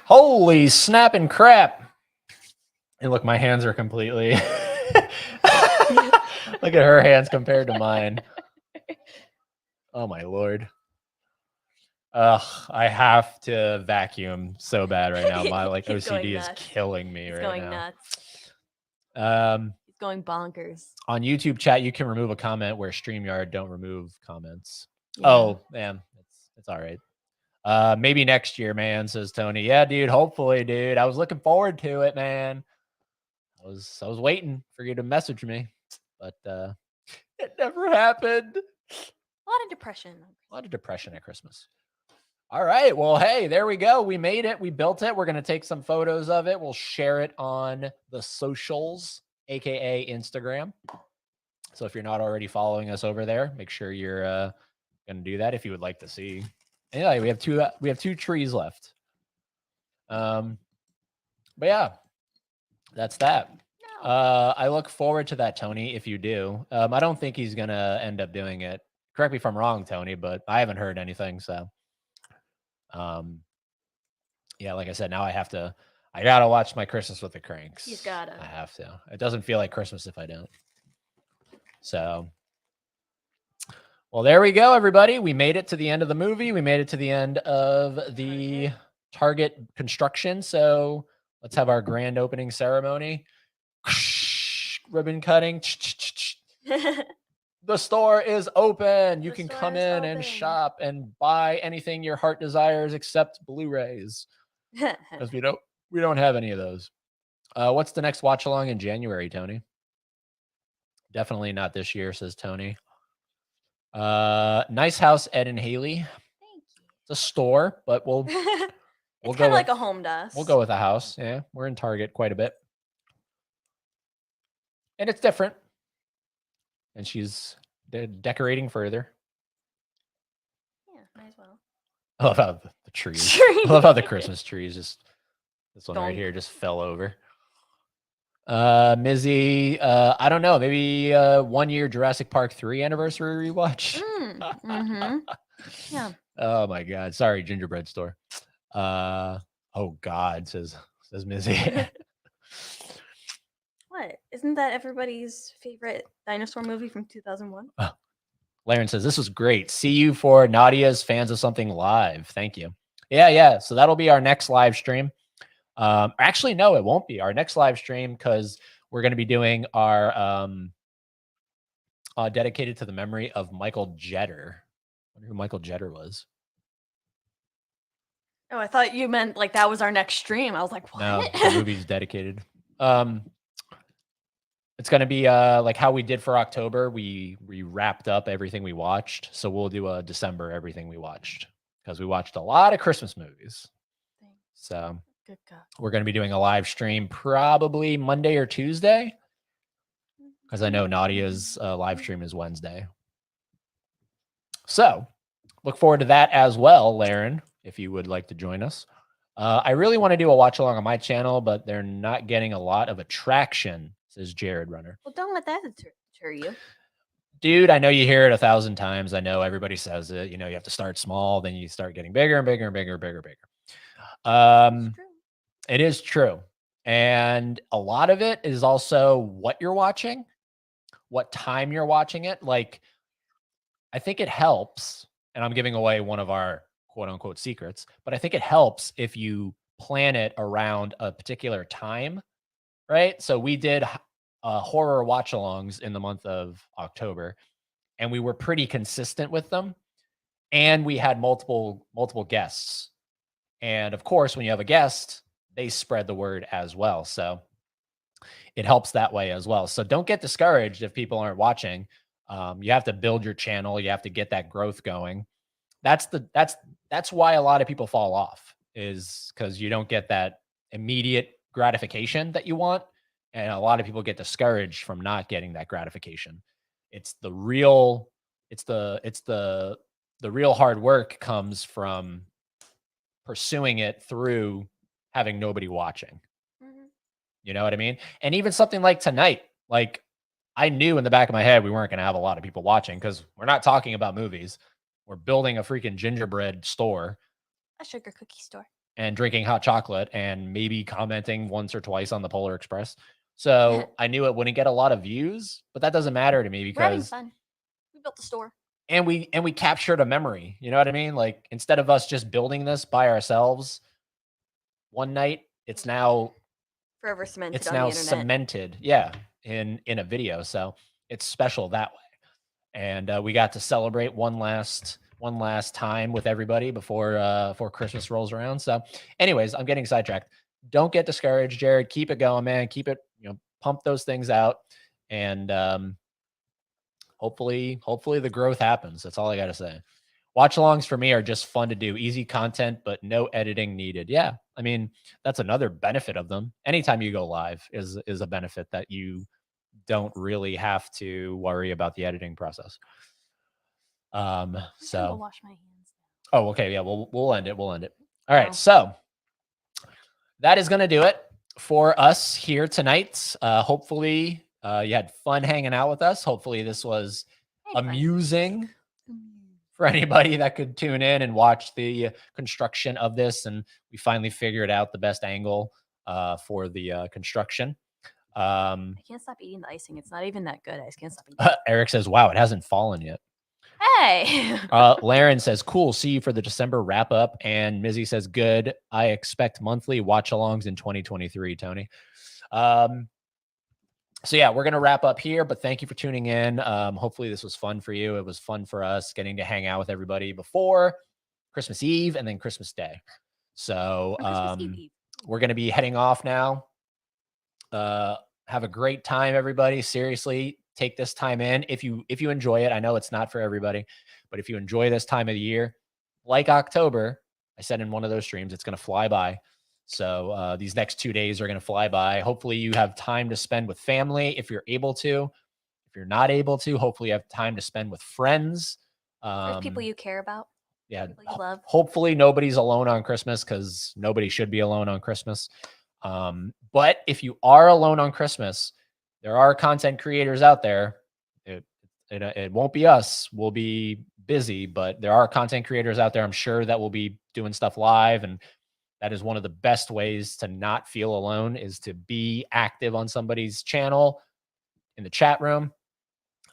Holy snap and crap. And look, my hands are completely... Look at her hands compared to mine. Oh, my Lord. I have to vacuum so bad right now. My like He's going OCD is nuts. killing me He's right going now. nuts. He's going bonkers. On YouTube chat, you can remove a comment where StreamYard don't remove comments. Yeah. Oh, man, it's all right. Maybe next year, man, says Tony. Yeah, dude, hopefully, dude. I was looking forward to it, man. I was waiting for you to message me, but it never happened. A lot of depression. A lot of depression at Christmas. All right. Well, hey, there we go. We made it. We built it. We're going to take some photos of it. We'll share it on the socials, aka Instagram. So if you're not already following us over there, make sure you're going to do that if you would like to see. Anyway, we have two trees left. But yeah, that's that. No. I look forward to that, Tony, if you do. I don't think he's going to end up doing it. Correct me if I'm wrong, Tony, but I haven't heard anything. So, yeah, like I said, now I gotta watch my Christmas with the Cranks. He's gotta. I have to. It doesn't feel like Christmas if I don't. So, well, there we go, everybody. We made it to the end of the movie. We made it to the end of the Target construction. So let's have our grand opening ceremony. Ribbon cutting. The store is open. You The can store come is in and open. shop and buy anything your heart desires except Blu-rays. Because we don't have any of those. What's the next watch along in January, Tony? Definitely not this year, says Tony. Nice house, Ed and Haley. Thank It's a store, but we'll you. It's go kind of like with- a home to us. we'll go with a house. Yeah, we're in Target quite a bit. And it's different. And she's decorating further. Yeah, might as well. I love how the trees. Tree. I love how the Christmas trees just. This one right Donk. here just fell over. Mizzy, I don't know. Maybe 1 year Jurassic Park 3 anniversary rewatch. Mm-hmm. Yeah. Oh my God. Sorry, Gingerbread store. Oh God, says Mizzy. What? Isn't that everybody's favorite dinosaur movie from 2001? Laren says, this was great. See you for Nadia's Fans of Something Live. Thank you. Yeah. So that'll be our next live stream. Actually, no, it won't be our next live stream because we're going to be doing our dedicated to the memory of Michael Jeter. I wonder who Michael Jeter was. Oh, I thought you meant like that was our next stream. I was like, what? No, the movie's dedicated. It's going to be like how we did for October. We wrapped up everything we watched. So we'll do a December everything we watched because we watched a lot of Christmas movies. So Good God. we're going to be doing a live stream probably Monday or Tuesday because I know Nadia's live stream is Wednesday. So look forward to that as well, Laren, if you would like to join us. I really want to do a watch along on my channel, but they're not getting a lot of attraction, says Jared Runner. Well, don't let that deter you. Dude, I know you hear it 1,000 times. I know everybody says it. You know, you have to start small, then you start getting bigger and bigger and bigger and bigger and bigger. It's true. It is true. And a lot of it is also what you're watching, what time you're watching it. Like, I think it helps, and I'm giving away one of our quote unquote secrets, but I think it helps if you plan it around a particular time, right? So we did horror watch alongs in the month of October, and we were pretty consistent with them. And we had multiple guests. And of course, when you have a guest, they spread the word as well. So it helps that way as well. So don't get discouraged if people aren't watching. You have to build your channel. You have to get that growth going. That's why a lot of people fall off, is because you don't get that immediate gratification that you want. And a lot of people get discouraged from not getting that gratification. It's the real hard work comes from pursuing it through having nobody watching. Mhm. You know what I mean? And even something like tonight, like I knew in the back of my head we weren't going to have a lot of people watching because we're not talking about movies. We're building a freaking gingerbread store A sugar cookie store. and drinking hot chocolate and maybe commenting once or twice on the Polar Express. So I knew it wouldn't get a lot of views, but that doesn't matter to me We're having because fun. We built the store. and we captured a memory. You know what I mean? Like instead of us just building this by ourselves one night, it's now Forever cemented it's on now the internet. cemented, yeah, in a video. So it's special that way. And we got to celebrate one last time with everybody before Christmas rolls around. So, anyways, I'm getting sidetracked. Don't get discouraged, Jared. Keep it going, man. Keep it, pump those things out, and hopefully the growth happens. That's all I got to say. Watch alongs for me are just fun to do, easy content, but no editing needed. Yeah, I mean that's another benefit of them. Anytime you go live is a benefit that you don't really have to worry about the editing process. I'm gonna go So wash my hands. oh, okay, yeah, we'll end it. All right, Oh. so that is gonna do it for us here tonight. Hopefully, you had fun hanging out with us. Hopefully, this was amusing for anybody that could tune in and watch the construction of this. And we finally figured out the best angle for the construction. I can't stop eating the icing. It's not even that good. I just can't stop eating. Eric says, "Wow, it hasn't fallen yet." Hey. Laren says, "Cool. See you for the December wrap up." And Mizzy says, "Good. I expect monthly watch alongs in 2023." Tony. So yeah, we're gonna wrap up here. But thank you for tuning in. Hopefully this was fun for you. It was fun for us getting to hang out with everybody before Christmas Eve and then Christmas Day. So we're gonna be heading off now. Have a great time, everybody. Seriously, take this time in. If you enjoy it, I know it's not for everybody, but if you enjoy this time of the year, like October, I said in one of those streams, it's going to fly by. So these next 2 days are going to fly by. Hopefully you have time to spend with family if you're able to. If you're not able to, hopefully you have time to spend with friends. With people you care about. Yeah. People you love. Hopefully nobody's alone on Christmas, because nobody should be alone on Christmas. But if you are alone on Christmas, there are content creators out there. It won't be us. We'll be busy, but there are content creators out there, I'm sure, that will be doing stuff live. And that is one of the best ways to not feel alone, is to be active on somebody's channel in the chat room.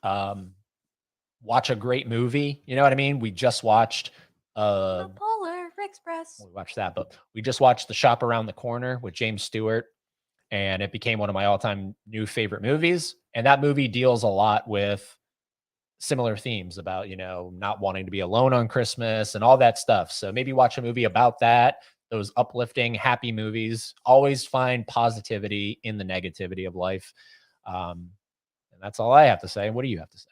Watch a great movie. You know what I mean? We just watched The Polar Express. we watched that, but we just watched The Shop Around the Corner with James Stewart, and it became one of my all-time new favorite movies. And that movie deals a lot with similar themes about, not wanting to be alone on Christmas and all that stuff. So maybe watch a movie about that, those uplifting, happy movies. Always find positivity in the negativity of life. And that's all I have to say. What do you have to say?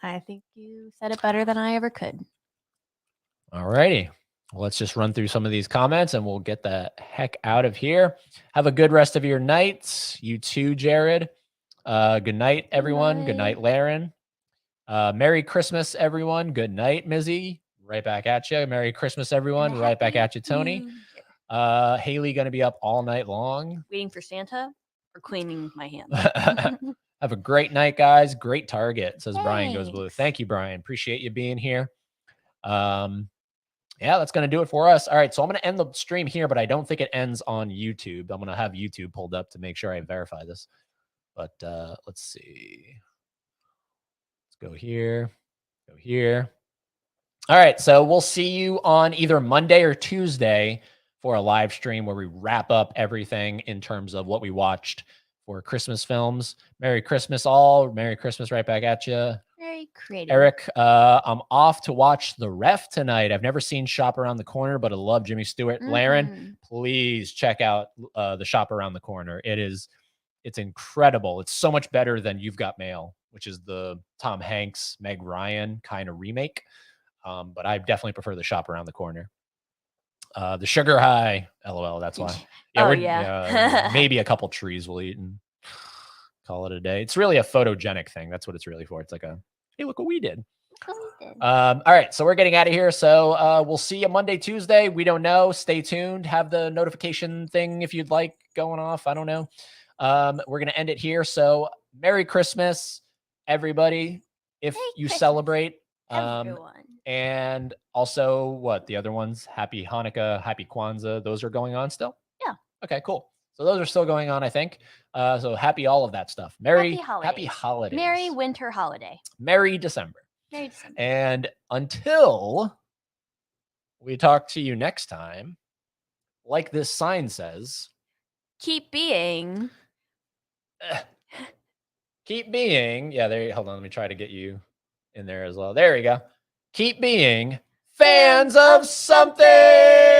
I think you said it better than I ever could. All righty. Well, let's just run through some of these comments and we'll get the heck out of here. Have a good rest of your night. You too, Jared. Good night, everyone. Good night, Laren. Merry Christmas, everyone. Good night, Mizzy. Right back at you. Merry Christmas, everyone. Right back at you, Tony. Haley going to be up all night long. Waiting for Santa or cleaning my hands. Have a great night, guys. Great target, says Brian Goes Blue. Thanks. Thank you, Brian. Appreciate you being here. Yeah, that's going to do it for us. All right, so I'm going to end the stream here, but I don't think it ends on YouTube. I'm going to have YouTube pulled up to make sure I verify this. But let's see. Let's go here. Go here. All right, so we'll see you on either Monday or Tuesday for a live stream where we wrap up everything in terms of what we watched for Christmas films. Merry Christmas, all. Merry Christmas right back at you. Very creative. Eric, I'm off to watch The Ref tonight. I've never seen Shop Around the Corner, but I love Jimmy Stewart. Laren, please check out The Shop Around the Corner. It's incredible. It's so much better than You've Got Mail, which is the Tom Hanks, Meg Ryan kind of remake. But I definitely prefer The Shop Around the Corner. The Sugar High, LOL, that's why. Yeah, maybe a couple trees we'll eat and call it a day. It's really a photogenic thing. That's what it's really for. It's like hey, look what we did. All right, so we're getting out of here. So we'll see you Monday, Tuesday. We don't know. Stay tuned. Have the notification thing if you'd like going off. I don't know. We're going to end it here. So Merry Christmas, everybody. If you celebrate. Everyone. And also what the other ones, Happy Hanukkah, Happy Kwanzaa, those are going on still? Yeah. Okay, cool. So those are still going on, I think. So happy all of that stuff. Happy holidays. Merry winter holiday. Merry December. Merry December. And until we talk to you next time, like this sign says, Keep being. keep being. Yeah, there. Hold on. Let me try to get you in there as well. There we go. Keep being fans of something.